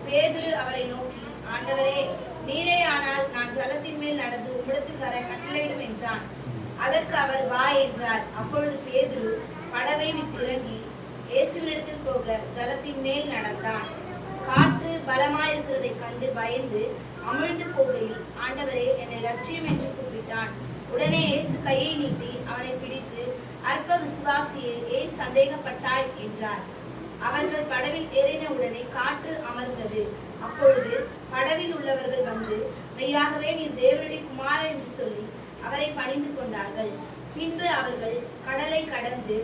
பேதுரு அவரை நோக்கி, ஆண்டவரே, நீரே ஆனால் நான் ஜலத்தின் மேல் நடந்து உம்மிடத்தில் வர கட்டளையிடும் என்றான். அதற்கு அவர், வா என்றார். அப்பொழுது பேதுரு படவை விட்டு இறங்கி இயேசுவினிடத்தில் போக ஜலத்தின் மேல் நடந்தான். காற்று பலமாயிருக்கிறதை கண்டு பயந்து அமிழ்ந்து போகையில், ஆண்டவரே, என்னை ரட்சியும் என்று கூப்பிட்டான். உடனே இயேசு கையை நீட்டி அவனை பிடித்து, அற்ப விசுவாசியே, ஏன் சந்தேகப்பட்டாய் என்றார். அவர்கள் படவில் ஏறின உடனே காற்று அமர்ந்தது. அப்பொழுது படவில் உள்ளவர்கள் வந்து, மெய்யாகவே நீர் தேவனுடைய குமாரன் என்று சொல்லி அவரை பணிந்து கொண்டார்கள். பின்பு அவர்கள் கடலை கடந்து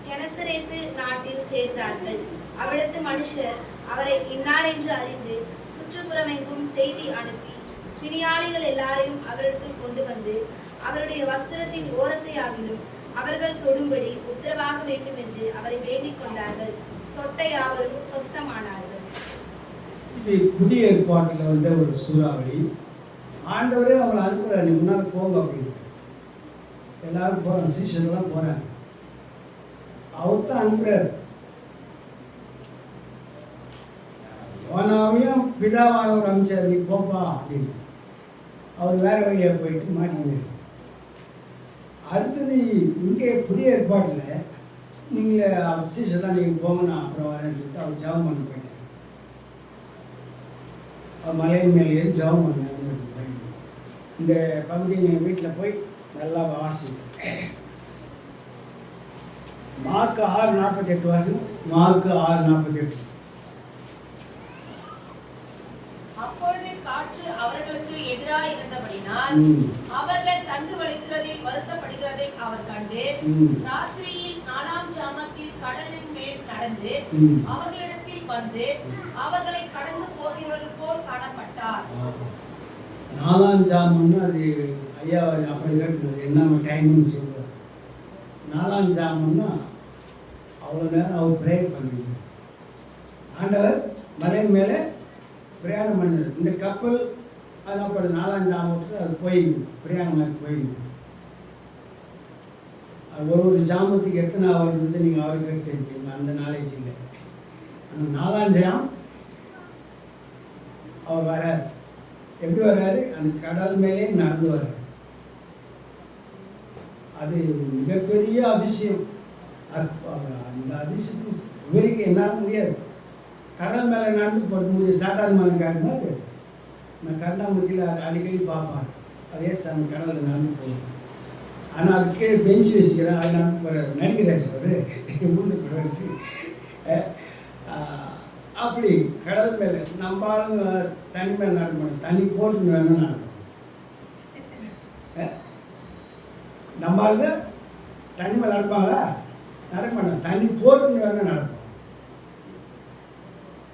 கெனசரேத்து நாட்டில் சேர்ந்தார்கள். அவ்விடத்து மனுஷர் அவரை இன்னார் என்று அறிந்து சுற்றுப்புறமெங்கும் செய்தி அனுப்பி பிணியாளிகள் எல்லாரையும் அவரிடத்தில் கொண்டு வந்து அவருடைய வஸ்திரத்தின் ஓரத்தை ஆகிலும் அவர்கள் தொடும்படி உத்தரவாக வேண்டும் என்று அவரை வேண்டிக் கொண்டார்கள். தொட்ட யாவரும் சொஸ்தமானார்கள். இது புதிய ஏற்பாட்டில் வந்த ஒரு சூறாவளி. ஆண்டவரே அவங்களை அனுப்புகிறார், நீ முன்னால் போங்க அப்படின்னு. எல்லாரும் போகிறாங்க, சீஷர்கள்லாம் போகிறாங்க. அவர் தான் அனுப்புகிறார். யோனாவையும் பிதாவானவர் அனுப்பிச்சார், நீ போப்பா அப்படின்னு. அவர் வேற வழியாக போயிட்டு மாட்டினார். அடுத்தது இங்கே புதிய ஏற்பாட்டில் நீங்கள் சீஷர்லாம் நீங்கள் போங்க, நான் அப்புறம் வரேன்னு சொல்லிட்டு அவர் ஜெபம் பண்ண போயிட்டார். அவர் மலையின் மேலே ஏறி ஜெபம் பண்ணார். இந்த பகுதியை நீங்கள் வீட்டில் போய் நல்லா வாசி. மார்க் 6:48 வாசி. மார்க் 6:48. அப்பொழுது காற்று அவர்களுக்கு எதிராக இருந்தபடினால் அவர்கள் தண்டு வலிக்கிறதில் வருத்தப்படுகிறதை அவர் கண்டு ராத்திரியில் 4ஆம் ஜாமத்தில் கடலின் மேல் நடந்து அவர்களிடத்தில் வந்து அவர்களை கடந்து போகிறவர்கள் போல் காணப்பட்டார். 4ஆம் ஜாமம்னு அது ஐயா அப்படி கேட்குறது, என்ன டைம்னு சொல்லுவார். 4ஆம் ஜாமம்னா அவ்வளோ நேரம் அவர் ப்ரேயர் பண்ணுவீங்க. ஆண்டவர் மலையின் மேலே பிரயாணம் பண்ணுது. இந்த கப்பல் அதனால் 4ஆம் ஜாமத்தில் அது போயிடுது, பிரயாணமாக போயிடுது. அது ஒரு ஜாமத்துக்கு எத்தனை அவர் இருந்தது நீங்கள் அவருக்கு தெரிஞ்சுக்கணும், அந்த நாலேஜ் இல்லை. ஆனால் 4ஆம் ஜாம் அவர் வரார். எப்படி வர்றாரு? அந்த கடல் மேலே நடந்து வர்றாரு. அது மிகப்பெரிய அதிசயம். அந்த அதிசயத்துக்கு விவரிக்க என்னால் முடியாது. கடல் மேலே நடந்து போட்டு முடியும். சாதாரணமானக்காரங்க அது நான் கருணாமூர்த்தியில் அதை அடிக்கடி பார்ப்பேன். அதே சாமி கடலில் நடந்து போகும். ஆனால் அது கீழே பெஞ்ச் வச்சுக்கிறேன், அது நடந்து போகிறார். நடிகராஜ் அவர் ஊந்து கூட வச்சு அப்படி கடல் மேலே நம்மளும் தண்ணி மேலே நடக்க மாட்டோம். தண்ணி போட்டு வேணும் நடக்கும். நம்மளுக்கு தண்ணி மேலே நடப்பாங்களா? நடக்க மாட்டோம். தண்ணி போட்டுன்னு வேணும் நடக்கும்.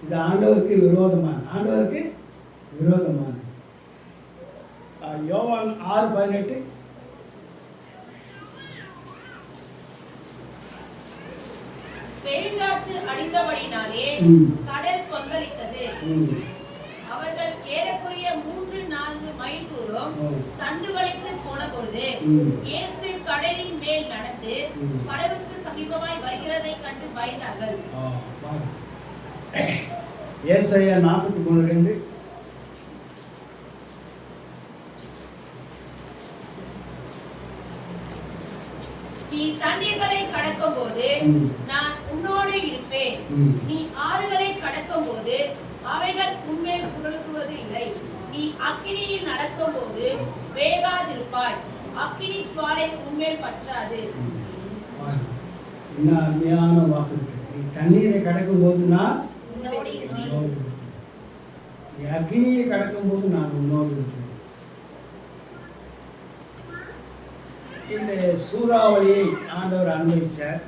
இது ஆண்டவருக்கு விரோதமான, ஆண்டவருக்கு விரோதமான. யோவான் 6:18. பெருங்காற்று அடித்தபடினாலே கடல் கொந்தளித்தது. அவர்கள் ஏறக்குறைய 3-4 மைல் தூரம் தண்டு வலித்து போன பொழுது இயேசு கடலின் மேல் நடந்து படகுக்கு சமீபமாய் வருகிறதை கண்டு பயந்தார்கள். ஏசாயா 43:2. நீ தண்ணீர்களை கடக்கும் போது நான் உன்னோடு இருப்பேன். நீ ஆறுகளை கடக்கும் போது அவைகள் உன்மேல் புரளுக்குவது இல்லை. நீ அக்கினியில் நடக்கும் போது வேகாதிருப்பாய். அக்கினி ஜுவாலை உன்மேல் பற்றாது. என்ன அருமையான வாக்கு. நீ தண்ணீரை கடக்கும் போது நான் உன்னோடு இருப்பேன். நீ அக்கினியை கடக்கும் போது நான் உன்னோடு இருப்பேன். இந்த சூறாவளியை ஆண்டவர் அனுபவிச்சார்.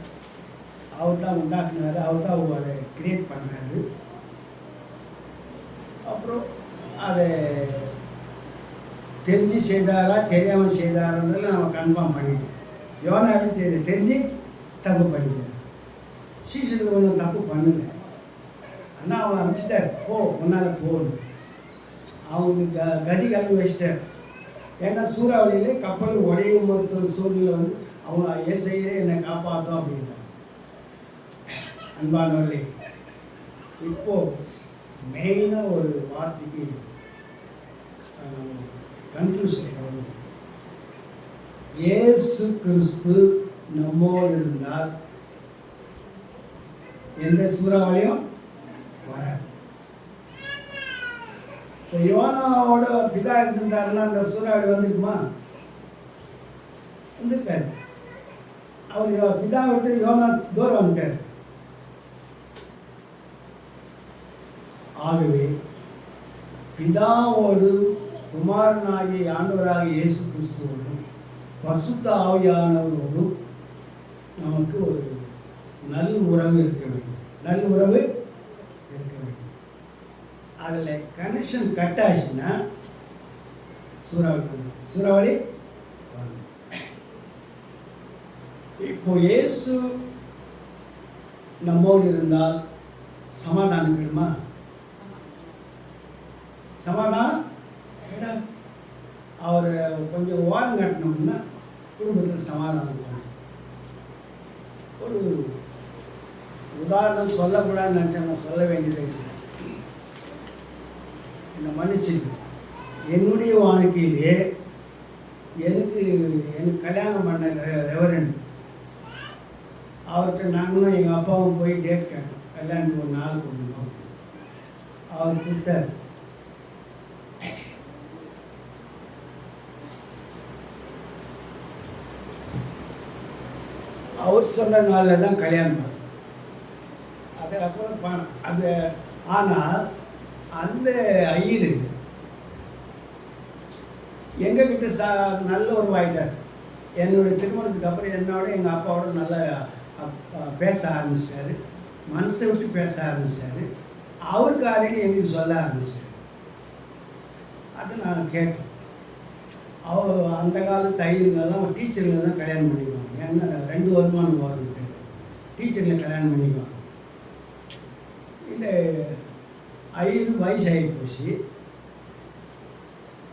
அவர் தான் உண்டாக்குனாரு, அவர் தான் அதை கிரியேட் பண்ணாரு. அப்புறம் அதை தெரிஞ்சு செய்தாரா தெரியாமல் செய்தாருன்றதில் நம்ம கன்ஃபார்ம் பண்ணிட்டோம். யோனா எப்படி செய்ய தெரிஞ்சு தப்பு பண்ணிட்டார். சீசனுக்கு ஒன்றும் தப்பு பண்ணலை. ஆனால் அவனை அனுப்பிச்சிட்டார், போ முன்னால் போகணும். அவங்க கதி கலந்து வச்சிட்டார். ஏன்னா சூறாவளியிலே கப்பல் உடையும் போது சூழ்நிலை வந்து அவங்க ஏசையே என்னை காப்பாற்றோம் அப்படின்றாங்க. அன்பானவர்களே, இப்போ மெயினாக ஒரு வார்த்தைக்கு கன்க்ளூஷன் வரும். இயேசு கிறிஸ்து நம்மோடு இருந்தால் எந்த சூறாவளியும் வராது. இப்போ யோனாவோட பிதா இருந்திருந்தாருன்னா அந்த சூறாவளி வந்துருக்குமா? வந்திருக்காரு. அவர் பிதா விட்டு யோனா தூரம் வந்துட்டார். ஆகவே பிதாவோடு குமாரனாகிய ஆண்டவராகிய இயேசு கிறிஸ்துவோடும் பரிசுத்த ஆவியானவரோடும் நமக்கு ஒரு நல்ல உறவு இருக்க வேண்டும். நல்ல உறவு இருக்க வேண்டும். அதில் கனெக்ஷன் கட் ஆச்சுன்னா சூறாவளி வந்து இப்போ இயேசு நம்மோடு இருந்தால் சமாதானம் வேணுமா? சமாதானம் அவர் கொஞ்சம் ஓரம் கட்டினோம்னா குடும்பத்தில் சமாதானம். ஒரு உதாரணம் சொல்லக்கூடாதுன்னு நினச்சேன், நான் சொல்ல வேண்டியது இல்லை. என்னை மன்னிச்சு. என்னுடைய வாழ்க்கையிலே எனக்கு கல்யாணம் பண்ண ரெவரண்ட் அவர்கிட்ட நாங்களும் எங்கள் அப்பாவும் போய் டேட் கேட்டோம், கல்யாணத்துக்கு ஒரு நாள் கொடுக்கணும். அவர் கொடுத்தார். அவர் சொன்ன நாளில் தான் கல்யாணம் பண்ணோம். அதுக்கப்புறம் அது ஆனால் அந்த ஐயரு எங்ககிட்ட நல்ல ஒரு வாய்ட்டார். என்னுடைய திருமணத்துக்கு அப்புறம் என்னோட எங்கள் அப்பாவோட நல்லா பேச ஆரம்பிச்சிட்டாரு. மனசை விட்டு பேச ஆரம்பித்தார். அவருக்கு ஆல்ரெடி எங்களுக்கு சொல்ல ஆரம்பித்தார். அதை நான் கேட்டேன். அவர் அந்த கால தைரியங்கள்லாம் டீச்சருங்க தான் கல்யாணம் பண்ணிக்குவாங்க. ஏன்னா 2 வருமானம் வரும்ட்டு டீச்சரில் கல்யாணம் பண்ணிக்குவாங்க. இந்த ஐயர் வயசாகி போச்சு.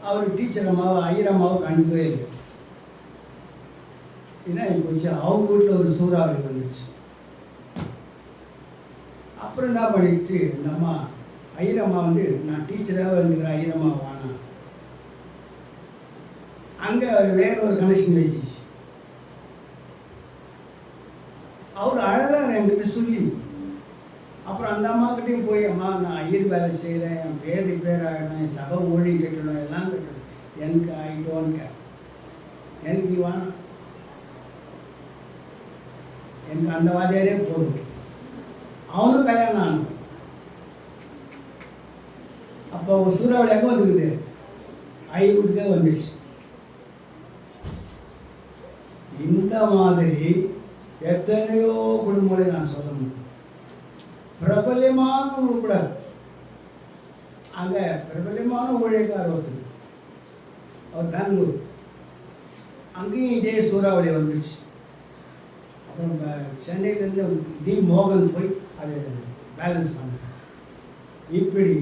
அவர் டீச்சர் அம்மாவை ஐயரம்மாவை கண்டுக்கவே இல்லை. என்ன போச்சு, அவங்க வீட்டில் ஒரு சூறாவளி வந்துச்சு. அப்புறம் என்ன பண்ணிட்டு இந்த அம்மா ஐயரம்மா வந்து நான் டீச்சராக வந்துக்கிறேன், ஐயரம்மா வானா அங்கே வேற ஒரு கனெக்ஷன் வச்சிச்சு. அவர் அழகார் என்கிட்ட சொல்லி. அப்புறம் அந்த அம்மாக்கிட்டையும் போய், அம்மா நான் ஐயர் வேலை செய்கிறேன், என் பேர் ரிப்பேர் ஆகிடும், என் சபை ஊழி கட்டணும், எல்லாம் கட்டணும், எனக்கு ஆகிட்டோன்னு எனக்கு நீ வேணாம், எனக்கு அந்த வாதியாரே போதும். அவனும் கல்யாணம் ஆனான். அப்போ ஒரு சூறாவளி எங்கே வந்துருக்குது? ஐயர் வீட்டுக்கே வந்துடுச்சு. இந்த மாதிரி எத்தனையோ குடும்பங்களை நான் சொல்ல முடியும். பிரபல்யமான கூட அங்கே பிரபல்யமான ஊழியக்காரர் ஒருத்தர், அவர் பெங்களூர், அங்கேயும் இதே சூறாவளி வந்துடுச்சு. அப்புறம் சென்னையிலேருந்து டி மோகன் போய் அதை பேலன்ஸ் பண்ணார். இப்படி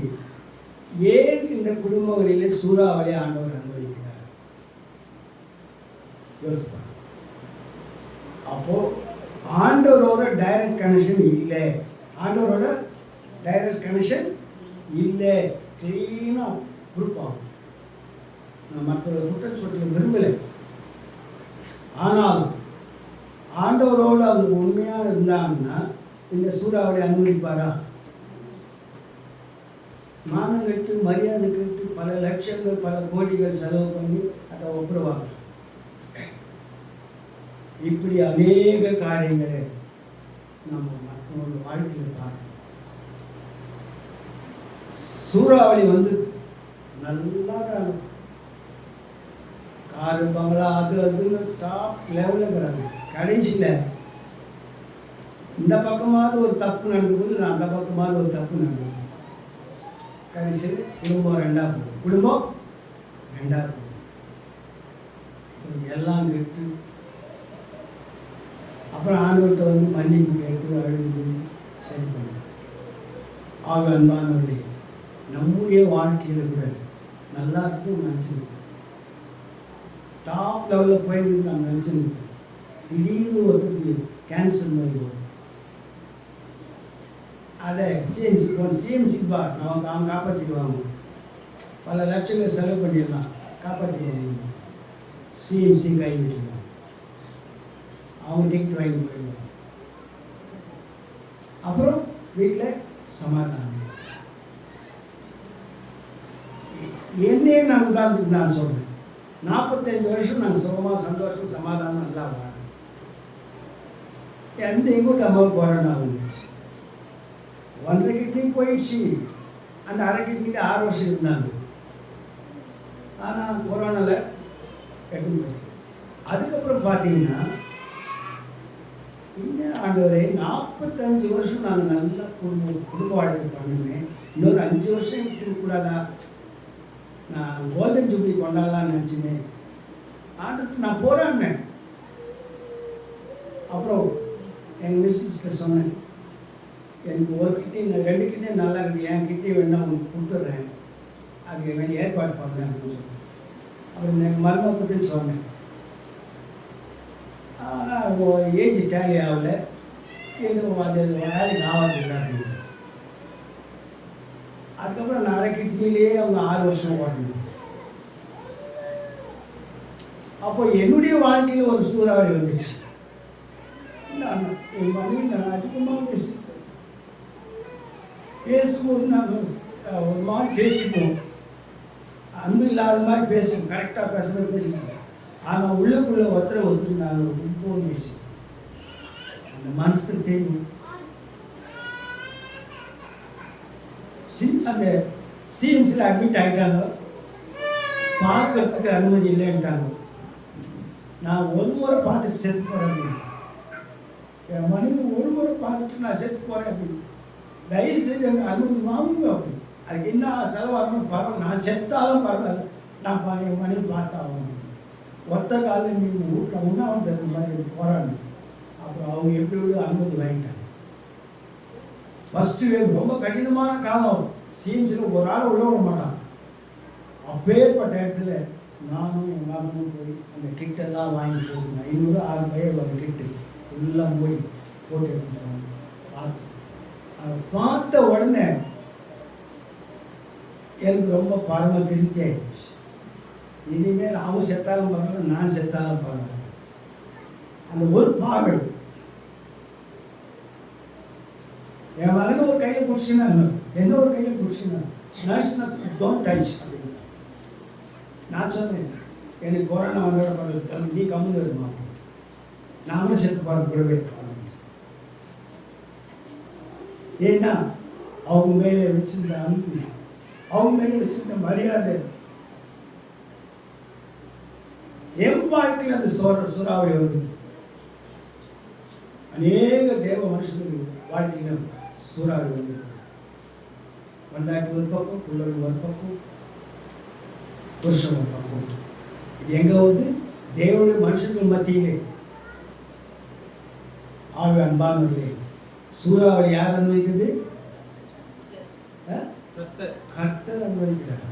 ஏன் இந்த குடும்பங்களிலே சூறாவளி ஆண்டவர் அனுபவிக்கிறார் யோசிப்பார். அப்போ ஆண்டவரோட டைரக்ட் கனெக்ஷன் இல்லை. ஆண்டவரோட டைரக்ட் கனெக்ஷன் இல்லை. க்ளீனாக கொடுப்பாங்க. நான் மற்றவர்கள் குற்றம் சொல்ல விரும்பலை. ஆனால் ஆண்டவரோடு அவங்க உண்மையாக இருந்தாங்கன்னா இந்த சூறாவளி அனுமதிப்பாரா? மானம் கட்டு மரியாதை கட்டு பல லட்சங்கள் பல கோடிகள் செலவு பண்ணி அதை ஒப்புருவாங்க. இப்படி அநேக காரியங்களை நம்ம மற்றவங்க வாழ்க்கையில் பார்க்கணும். சூறாவளி வந்து நல்லா காரு பங்களா அது அதுன்னு டாப் லெவலில் இருக்கிறாங்க. கடைசியில் இந்த பக்கமாவது ஒரு தப்பு நடக்கும்போது நான் அந்த பக்கமாவது ஒரு தப்பு நடக்குது. கடைசியில் குடும்பம் 2ஆக போகுது. குடும்பம் 2ஆக போகுது. எல்லாம் கெட்டு அப்புறம் ஆண்டவர்கிட்ட வந்து மன்னிப்பு கேட்டு அழுது சரி பண்ணுவோம். ஆக அன்பானவர்களே, நம்முடைய வாழ்க்கையில் கூட நல்லா இருக்கும் நினச்சிருக்கோம், டாப் லெவலில் போயிருக்கு நம்ம நினச்சிருக்கோம். திடீர்னு ஒருத்தருக்கு கேன்சர் மாதிரி வரும். அதை சிஎம்சிக்கு பா அவங்க காப்பாற்றிடுவாங்க, பல லட்சங்கள் செலவு பண்ணிடலாம், காப்பாற்றிடுவாங்க. சிஎம்சி கை விட்டுருவாங்க, அவங்க டிக்கெட் வாங்கி போயிடுவாங்க. அப்புறம் வீட்டில் சமாதானம். என்னையே நான் உதாரணத்துக்கு நான் சொல்கிறேன், 45 வருஷம் நான் சுகமாக சந்தோஷம் சமாதானம் நல்லா வாழ. எங்கூட்ட அம்மாவுக்கு கொரோனா வந்துச்சு, 1.5 கிட்னி போயிடுச்சு. அந்த 1/2 கிட்னிக்கு 6 வருஷம் இருந்தாங்க. ஆனால் கொரோனாவில் கெட்டு போயிடுச்சு. அதுக்கப்புறம் பார்த்தீங்கன்னா இன்னும் ஆண்டவரே 45 வருஷம் நாங்கள் நல்லா குடும்ப வாழ்க்கை பண்ணுவேன், இன்னொரு 5 வருஷம் இருக்கக்கூடாதா, நான் கோல்டன் ஜூப்ளி கொண்டாடலாம்னு நினச்சினேன். ஆண்டுக்கு நான் போராடினேன். அப்புறம் எங்கள் மிஸ்ஸஸ்கிட்ட சொன்னேன், எனக்கு ஒரு கிட்டே 2 கிட்டே நல்லா இருக்குது, என் கிட்டே வேணா உங்களுக்கு கொடுத்துட்றேன், அதுக்கு வேண்டிய ஏற்பாடு பண்ணேன் அப்படின்னு சொன்னேன். அப்புறம் எங்கள் மருமக்கிட்டே சொன்னேன். ஆனால் ஏஜ் டேலி ஆகலை, எனக்கு அது வேலைக்கு ஆகாதில்லை அப்படின்னு. அதுக்கப்புறம் நான் 1/2 கிட்னிலேயே அவங்க 6 வருஷம் ஓட்டணும். அப்போ என்னுடைய வாழ்க்கையில் ஒரு சூறாவளி வந்துச்சு. என் மனைவி நான் அதிகமாக பேசும்போது நாங்கள் ஒரு மாதிரி பேசுவோம், அன்பு இல்லாத மாதிரி பேசுவோம், கரெக்டாக பேசுகிறது பேசுவோம். ஆனால் உள்ளுக்குள்ளே ஒருத்தர் நாங்கள் ரொம்ப பேசுவோம். அந்த மனசுக்கு தெரியும். அந்த சிஎம்சியில் அட்மிட் ஆகிட்டாங்க, பார்க்கறதுக்கு அனுமதி இல்லைன்ட்டாங்க. நான் ஒரு முறை பார்த்துட்டு செத்து போகிறேன், என் மனைவி ஒரு முறை பார்த்துட்டு நான் செத்து போகிறேன் அப்படின்னு. தயவு செய்து எனக்கு அனுமதி வாங்குங்க அப்படின்னு. அதுக்கு என்ன செலவாகணும் பரவாயில்ல, நான் செத்தாலும் பரவாயில்ல, நான் என் மனைவி பார்த்தாகணும். ஒத்த காலில் நீங்கள் வீட்டில் உண்ணாவும் தகுந்த மாதிரி போராடணும். அப்புறம் அவங்க எப்படி அனுமதி வாங்கிட்டாங்க. ஃபஸ்ட்டு வேவ் ரொம்ப கடினமான காலம். சிஎம்சியில் ஒரு ஆளை உள்ள விட மாட்டான். அப்பேற்பட்ட இடத்துல நானும் எங்கள் மாமனும் போய் அந்த கிட்டெல்லாம் வாங்கி போட்டுருந்தேன். 500-600 ஒரு கிட்டு ஃபுல்லாக மூடி போட்டு எடுத்துட்டாங்க. அதை பார்த்த உடனே எனக்கு ரொம்ப பரம திருப்தி ஆயிடுச்சு. இனிமேல் அவங்க செத்தாலும் பரவாயில்ல, நான் செத்தாலும் பரவாயில்ல. அந்த ஒரு பார்வை என் மகன் ஒரு கையில் பிடிச்சினா, என்ன ஒரு கையில் பிடிச்சினா, நர்ஸ் டோன்ட் டச் அப்படின்னு நான் சொன்னேன். எனக்கு கொரோனா வந்தோட பரவாயில்ல, நீ கம்முன்னு வருமா, நானும் செத்து பார்க்க கூடவே. ஏன்னா அவங்க மேலே வச்சிருந்த அன்பு, அவங்க மேலே வச்சிருந்த மரியாதை, என் வாழ்க்கையில் அந்த சூறாவளி வந்து அநேக தேவ மனுஷனுக்கு வாழ்க்கையில் சூறாவளி வந்து வந்தாட்டி ஒரு பக்கம், பிள்ளைகள் ஒரு பக்கம், புருஷன் ஒரு பக்கம். இது எங்க வந்து தேவனுடைய மனுஷர்கள் மத்தியிலே. ஆக அன்பானவர்களே, சூறாவளி யார் அனுமதிக்கிறது? கர்த்தர் அனுமதிக்கிறார்.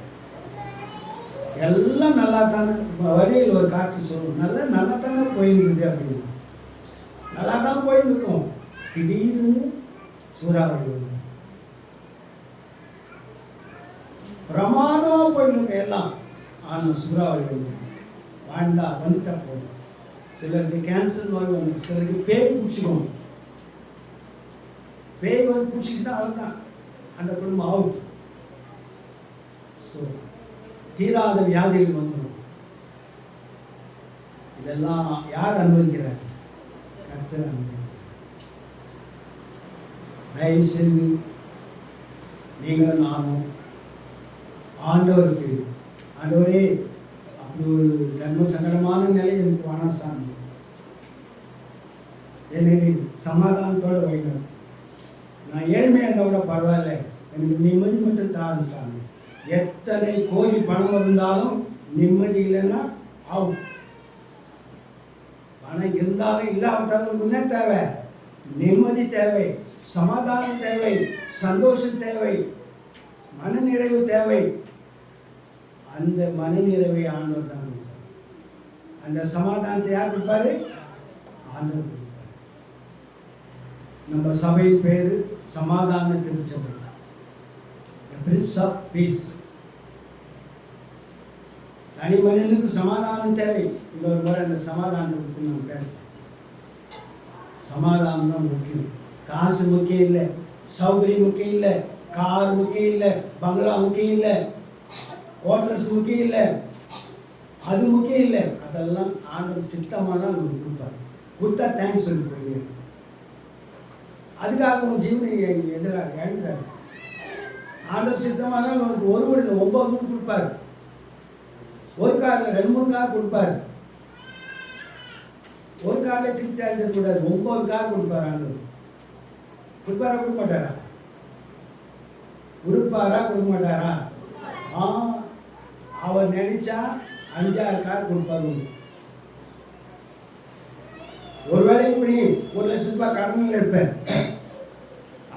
எல்லாம் நல்லா தானே, வழியில் ஒரு காற்று சொல்லும், நல்லா தானே போயிருக்குது அப்படின்னு. நல்லா தான் போயிருக்கும். திடீர்னு சூறாவளி வந்து பிரமாதமாக போயிருக்க எல்லாம். ஆனால் சூறாவளி வந்து வந்துட்டா போதும். சிலருக்கு கேன்சர் நோய் வந்து, சிலருக்கு பேய் பிடிச்சிடும். பேய் வந்து பிடிச்சிச்சுன்னா அவ்வளோதான், அந்த குடும்பம் அவுட். ஸோ தீராத வியாதிகள் வந்துடும். இதெல்லாம் யார் அனுமதிக்கிறார்? கர்த்தர் அனுமதிக்கிறார். தயவு செய்து நீங்களும் நானும் ஆண்டவருக்கு, ஆண்டவரே அப்படி ஒரு தர்ம சங்கடமான நிலை எனக்கு வேணாம் சாமி, என்னை சமாதானத்தோடு வைக்கணும். நான் ஏழ்மையாக இருந்தால் கூட பரவாயில்ல, எனக்கு நிம்மதி மட்டும் தாரு சாமி. எத்தனை கோடி பணம் இருந்தாலும் நிம்மதி இல்லைன்னா ஆகும். பணம் இருந்தாலும் இல்லாவிட்டாலும் முன்னே தேவை, நிம்மதி தேவை, சமாதானம் தேவை, சந்தோஷம் தேவை, மனநிறைவு தேவை. அந்த மனநிறைவை ஆண்டவர் தான் கொடுப்பார். அந்த சமாதானத்தை யார் கொடுப்பாரு? ஆண்டவர் கொடுப்பார். நம்ம சபையின் பேரு சமாதான திருச்சபை, பிரின்ஸ் ஆஃப் பீஸ். தனி மனிதனுக்கு சமாதானம் தேவை. இன்னொரு முறை அந்த சமாதானத்தை பற்றி நம்ம பேச. சமாதானம் தான் முக்கியம். காசு முக்கியம் இல்லை, சௌகரியம் முக்கியம் இல்லை, கார் முக்கியம் இல்லை, பங்களா முக்கியம் இல்லை, குவார்டர்ஸ் முக்கியம் இல்லை, அது முக்கியம் இல்லை. அதெல்லாம் ஆண்டவர் சித்தமாக தான் உங்களுக்கு கொடுப்பார். கொடுத்தா தேங்க்ஸ் சொல்லி போயிடுங்க. அதுக்காக உங்கள் ஜீவனை எதிராக எழுதுறாரு. ஆண்டவர் சித்தமாக தான் உங்களுக்கு ஒரு வீடு 9 வீடு கொடுப்பார். ஒரு காரில் 2-3 கார் கொடுப்பார். ஒரு காரில் திருப்தி அடைஞ்சிடக்கூடாது, 9 கார் கொடுப்பார். ஆண்டவர் கொடுப்பாரா கொடுக்க மாட்டாரா? கொடுப்பாரா கொடுக்க மாட்டாரா? அவர் நினைச்சா 5-6 கார் கொடுப்பாரு. ஒருவேளை இப்படி 1 லட்சம் ரூபாய் கடனில் இருப்பேன்,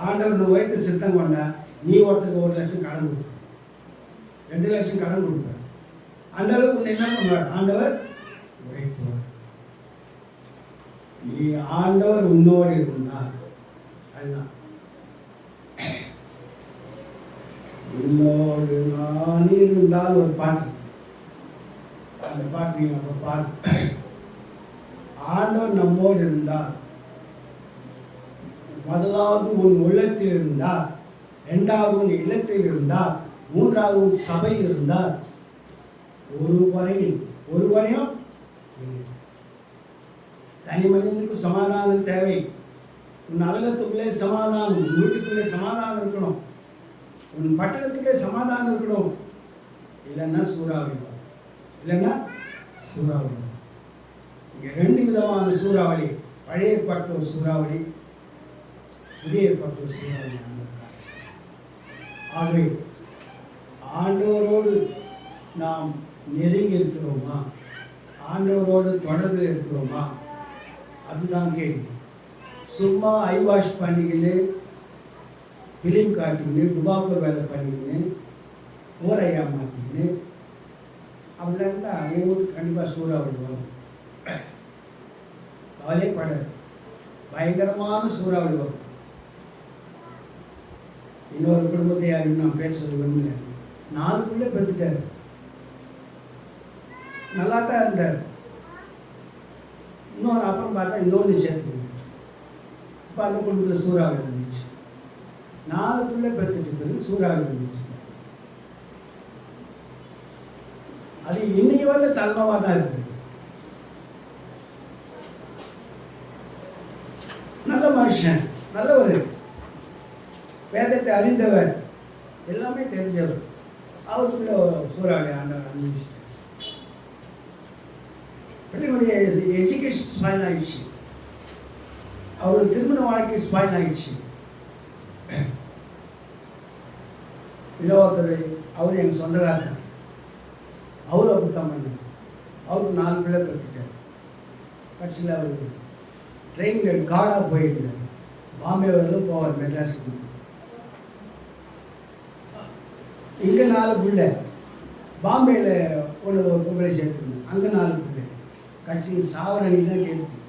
ஆண்டவர் வயிற்று சித்தம் கொண்டா நீ ஒருத்தருக்கு 1 லட்சம் கடன் கொடுப்ப, 2 லட்சம் கடன் கொடுப்ப. அந்த அளவுக்கு என்ன பண்ணுவார்? ஆண்டவர் வைத்துவார். நீ ஆண்டவர் உன்னோடு இருந்தார். அதுதான் உன்னோடு நான் இருந்தால் ஒரு பாட்டு. அந்த பாட்டு நீங்க அப்ப பாரு. ஆண்டவர் நம்மோடு இருந்தார். முதலாவது உன் உள்ளத்தில் இருந்தார், 2வது உன் இல்லத்தில் இருந்தார், 3வது உன் சபையில் இருந்தார். ஒரு வரையும் தனி மனிதனுக்கு சமாதானம் தேவை. உன் அலகத்துக்குள்ளே சமாதானம், உன் வீட்டுக்குள்ளே சமாதானம் இருக்கணும், உன் பட்டணத்துக்குள்ளே சமாதானம் இருக்கணும். இல்லைன்னா சூறாவளி, இல்லைன்னா சூறாவளி. இங்கே 2 விதமான சூறாவளி. பழைய ஏற்பாட்டு ஒரு சூறாவளி, புதிய ஏற்பாட்டு ஒரு சூறாவளி. ஆகவே ஆண்டவரோடு நாம் நெருங்கி இருக்கிறோமா? ஆண்டவரோடு தொடர்பில் இருக்கிறோமா? அதுதான் கேள்வி. சும்மா ஐ வாஷ் பண்ணிக்கின்னு, பிலிம் காட்டிக்கின்னு, டுபாக்கோ வேலை பண்ணிக்கின்னு, ஊரையா மாற்றிக்கின்னு அப்படிலாம் இருந்தால் அவங்களுக்கு கண்டிப்பாக சூறாவளி வரும். கவலைப்படாது, பயங்கரமான சூறாவளி வரும். இன்னொரு குடும்பத்தை யாரும் நான் பேசுறது விரும்பல. 4 பிள்ளை பெற்றுட்டார், நல்லா தான் இருந்தார். இன்னொரு அப்புறம் பார்த்தா இன்னொன்று சேர்த்துக்கணும். இப்போ அந்த குடும்பத்தில் சூறாவளி வந்துச்சு. 4 பிள்ளை பெற்றுட்டு பிறகு சூறாவளி வந்துச்சு. அது இன்னைக்கு வந்து தலைநோவாக தான் இருக்குது. நல்ல மனுஷன், நல்லவர், வேதத்தை அறிந்தவர், எல்லாமே தெரிஞ்சவர், அவருக்குள்ள சூறாவளி ஆண்டவர் அனுபவிச்சிட்டார். பிள்ளைகளுடைய எஜுகேஷன் ஸ்பாயில் ஆகிடுச்சு, அவருடைய திருமண வாழ்க்கை ஸ்பாயில் ஆகிடுச்சு. ஒருத்தர் அவர் எங்கள் சொந்தக்காரர், அவரும் அப்படித்தான் பண்ணார். அவருக்கு 4 பிள்ளை பெற்றுட்டார். கட்சியில் அவர் ட்ரெயினில் காடாக போயிருந்தார். பாம்பே வரலும் போவார், மெட்ராஸுக்கு. இங்கே 4 பிள்ளை, பாம்பேயில் ஒரு பொம்பளை சேர்த்துருந்தேன், அங்கே 4 பிள்ளை. கட்சியில் சாவரணி தான் கேட்டு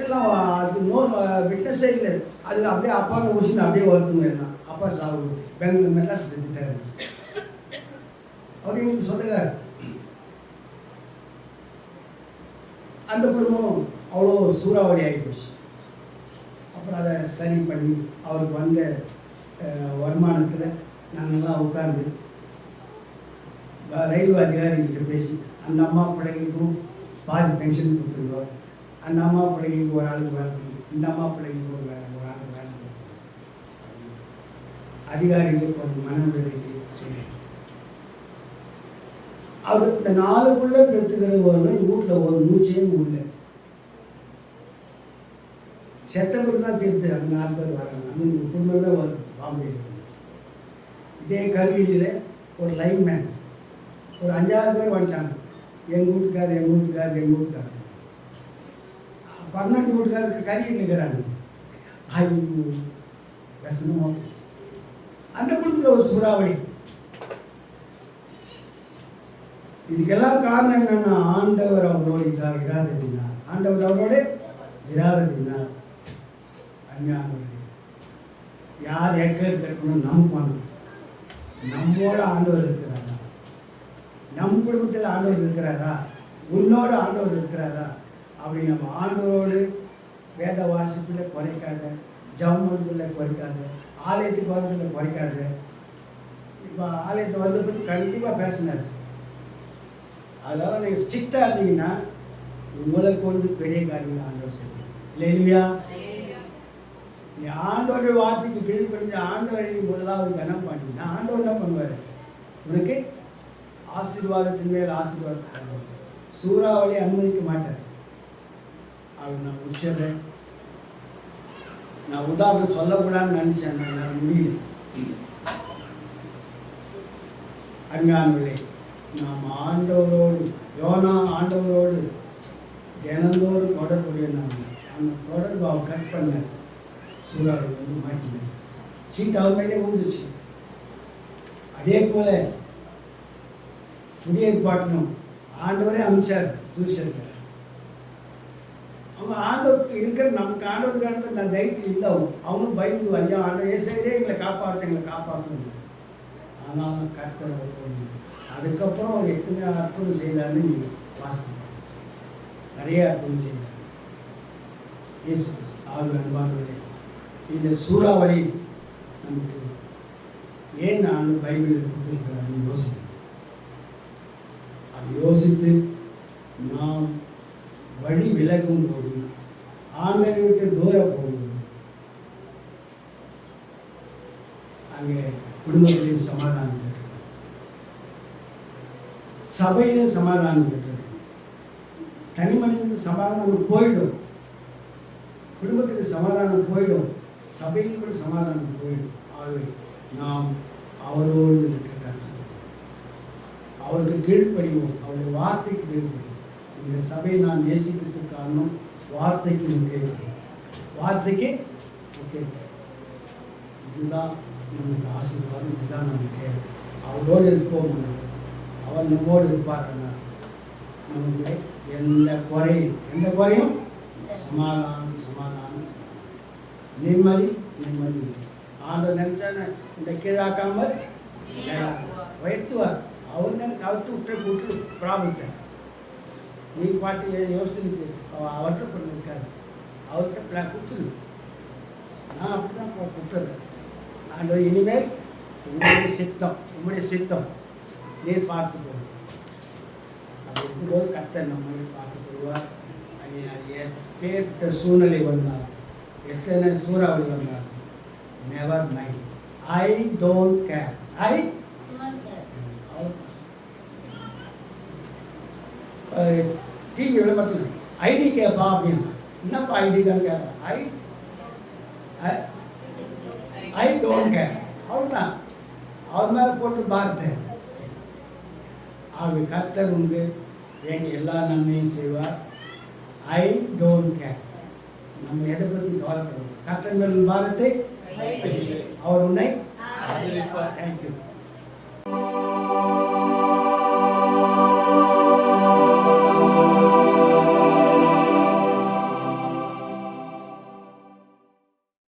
எல்லாம் அது விட்னஸே இல்லை. அதில் அப்படியே அப்பாங்க முடிச்சுன்னு அப்படியே வருதுங்க. எல்லாம் அப்பா சாவு பெங்களூர் மெட்ராஸ் செஞ்சுட்டாரு. அவர் எங்களுக்கு சொல்லுறார். அந்த குடும்பம் அவ்வளோ சூறாவளி ஆகிப்போச்சு. அப்புறம் அதை சரி பண்ணி அவருக்கு வந்த வருமானத்தில் நாங்கள்லாம் உட்கார்ந்து ரயில்வே அதிகாரிகிட்ட பேசி அந்த அம்மா பிள்ளைங்களுக்கும் பாதி பென்ஷன் கொடுத்துருந்தோம். அந்த அம்மா பிள்ளைங்களுக்கு ஒரு ஆளுக்கு வேலை கொடுத்து, இந்த அம்மா பிள்ளைங்களுக்கு ஒரு ஆளுக்கு வேலை கொடுத்து அதிகாரிகளுக்கு ஒரு மனநிலைக்கு செய்ய. அவர் இந்த 4 பிள்ளை பெற்றுக்கிற வரலும் வீட்டில் ஒரு மூச்சே உள்ள செத்த பேர் தான் தீர்த்து. அந்த 4 பேர் வராங்க, அந்த குடும்பமே வருது. பாம்பேயில் இதே கல்வியில் ஒரு லைன்மேன் ஒரு 5-6 பேர் வந்துட்டாங்க. எங்கள் வீட்டுக்கார் 12 வீட்டுக்காருக்கு கல்வியில் இருக்கிறாங்க. ஐயோ வசனமா அந்த குடும்பத்தில் ஒரு சூறாவளி. இதுக்கெல்லாம் காரணம் என்னன்னா ஆண்டவர் அவரோடு இராததினால், ஆண்டவர் அவரோடு இராததினால். அஞ்ஞானவர்களே, யார் கேட்கணும் நம்பணும். நம்மோட ஆண்டவர் இருக்கிறாரா? நம் குடும்பத்தில் ஆண்டவர் இருக்கிறாரா? உன்னோட ஆண்டவர் இருக்கிறாரா? அப்படி நம்ம ஆண்டவரோடு வேத வாசிப்பில் குறைக்காத, ஜவுமத்தில் குறைக்காத, ஆலயத்துக்கு வரதில் குறைக்காத. இப்போ ஆலயத்தை வரதை பற்றி கண்டிப்பாக பேசினார். அதனால் நீங்கள் ஸ்ட்ரிக்டாக இருந்தீங்கன்னா உங்களை கொண்டு பெரிய காரியங்கள் ஆண்டவர் செய்யும். இல்லையா? நீ ஆண்டோடைய வார்த்தைக்கு கீழ்ப்படிஞ்சு ஆண்டவரை நீ முதலாவது கனம் பண்ணினா ஆண்டவர் என்ன பண்ணுவார்? உனக்கு ஆசீர்வாதத்தின் மேல் ஆசீர்வாதம் தருவார். சூறாவளி அனுமதிக்க மாட்டார். அவர் நான் முடிச்சிடுறேன். நான் உதாரணம் சொல்லக்கூடாதுன்னு நினச்சேன், நான் முடியல. அஞ்ஞானங்களே, நாம் ஆண்டவரோடு, யோனா ஆண்டவரோடு தினந்தோறும் தொடர்புடைய நாம் அந்த தொடர்பு அவர் கட் பண்ண சூறாவளி வந்து மாட்டினார். சீட்டு அவர் மேலே ஊந்துச்சு. அதே போல புதிய ஏற்பாட்டிலும் ஆண்டவரே அமைச்சார் சுவிசேஷகர். அவங்க ஆண்டவருக்கு இருக்கிற நமக்கு ஆண்டவருக்கு அந்த தைரியம் இல்லை. அவங்களும் பயந்து ஐயா ஆண்டவர் ஏசையே எங்களை காப்பாற்றணும். ஆனாலும் கர்த்தர் அவரோடு. அதுக்கப்புறம் அவர் எத்தனை அற்புதம் செய்தார்னு நீங்கள் வாசிங்க. நிறைய அற்புதம் செய்தார் இயேசு கிறிஸ்து. ஆறு அன்பானவரே, இந்த சூறாவளி நமக்கு ஏன் ஆண்டு பைபிளில் கொடுத்துருக்கிறாருன்னு யோசிக்கணும். அது யோசித்து நாம் வழி விலகும் போது, ஆண்டரை விட்டு தூரம் போகும்போது, அங்கே குடும்பத்திலையும் சமாதானம் பெற்றது, சபையிலும் சமாதானம் பெற்றது. தனி மனிதனுக்கு சமாதானம் போயிடும், குடும்பத்துக்கு சமாதானம் போயிடும், சபையில் கூட சமாதானம் போயிடும். ஆகவே நாம் அவரோடு இருக்க அவருக்கு கீழ்ப்படிவோம், அவருடைய வார்த்தைக்கு கீழ்ப்படிவோம். இந்த சபையை நான் நேசிக்கிறதுக்கு காரணம் வார்த்தைக்கு முக்கியம், வார்த்தைக்கு முக்கியம். இதுதான் நமக்கு ஆசீர்வாதம், இதுதான் நமக்கு தேவை. அவரோடு இருப்போம், அவர் நம்மோடு இருப்பாருன்னா நமக்கு எந்த குறையும் சமாதானம் சமாதானம் நிம்மதி நிம்மதி. ஆண்டவர் நினைச்சா இந்த கீழாக்காமல் உயர்த்துவார். அவங்க கவுத்து விட்டு ப்ராப்ளத்தை நீ பாட்டு யோசனைக்கு அவர்கிட்ட பண்ணிருக்காரு. அவர்கிட்ட பிளான் கொடுத்துரு. நான் அப்படி தான் கொடுத்துட்றேன். ஆண்டவர் இனிமேல் உங்களுடைய சித்தம் நீர் பார்த்து போகணும். அது இருக்கும்போது கர்த்தர் நம்ம பார்த்து போடுவார். பேர்கிட்ட சூழ்நிலை வந்தால், எத்தனை சூறாவளி வந்தால், never mind, I don't care. TV விளம்பரத்தில் ஐடி கேட்பா அப்படின்னு. என்னப்பா ஐடி தான் கேட்பேன். I don't care. அவ்வளோதான். அவர் மேலே போட்டு பார்த்தேன். அவர் கர்த்தர் உண்டு, வேண்டிய எல்லா நன்மையும் செய்வார். I don't care. நம்ம எதை பற்றி கவலைப்படுவோம்? கர்த்தர் மேல் பாரத்தை அவர் உன்னை. தேங்க்யூ.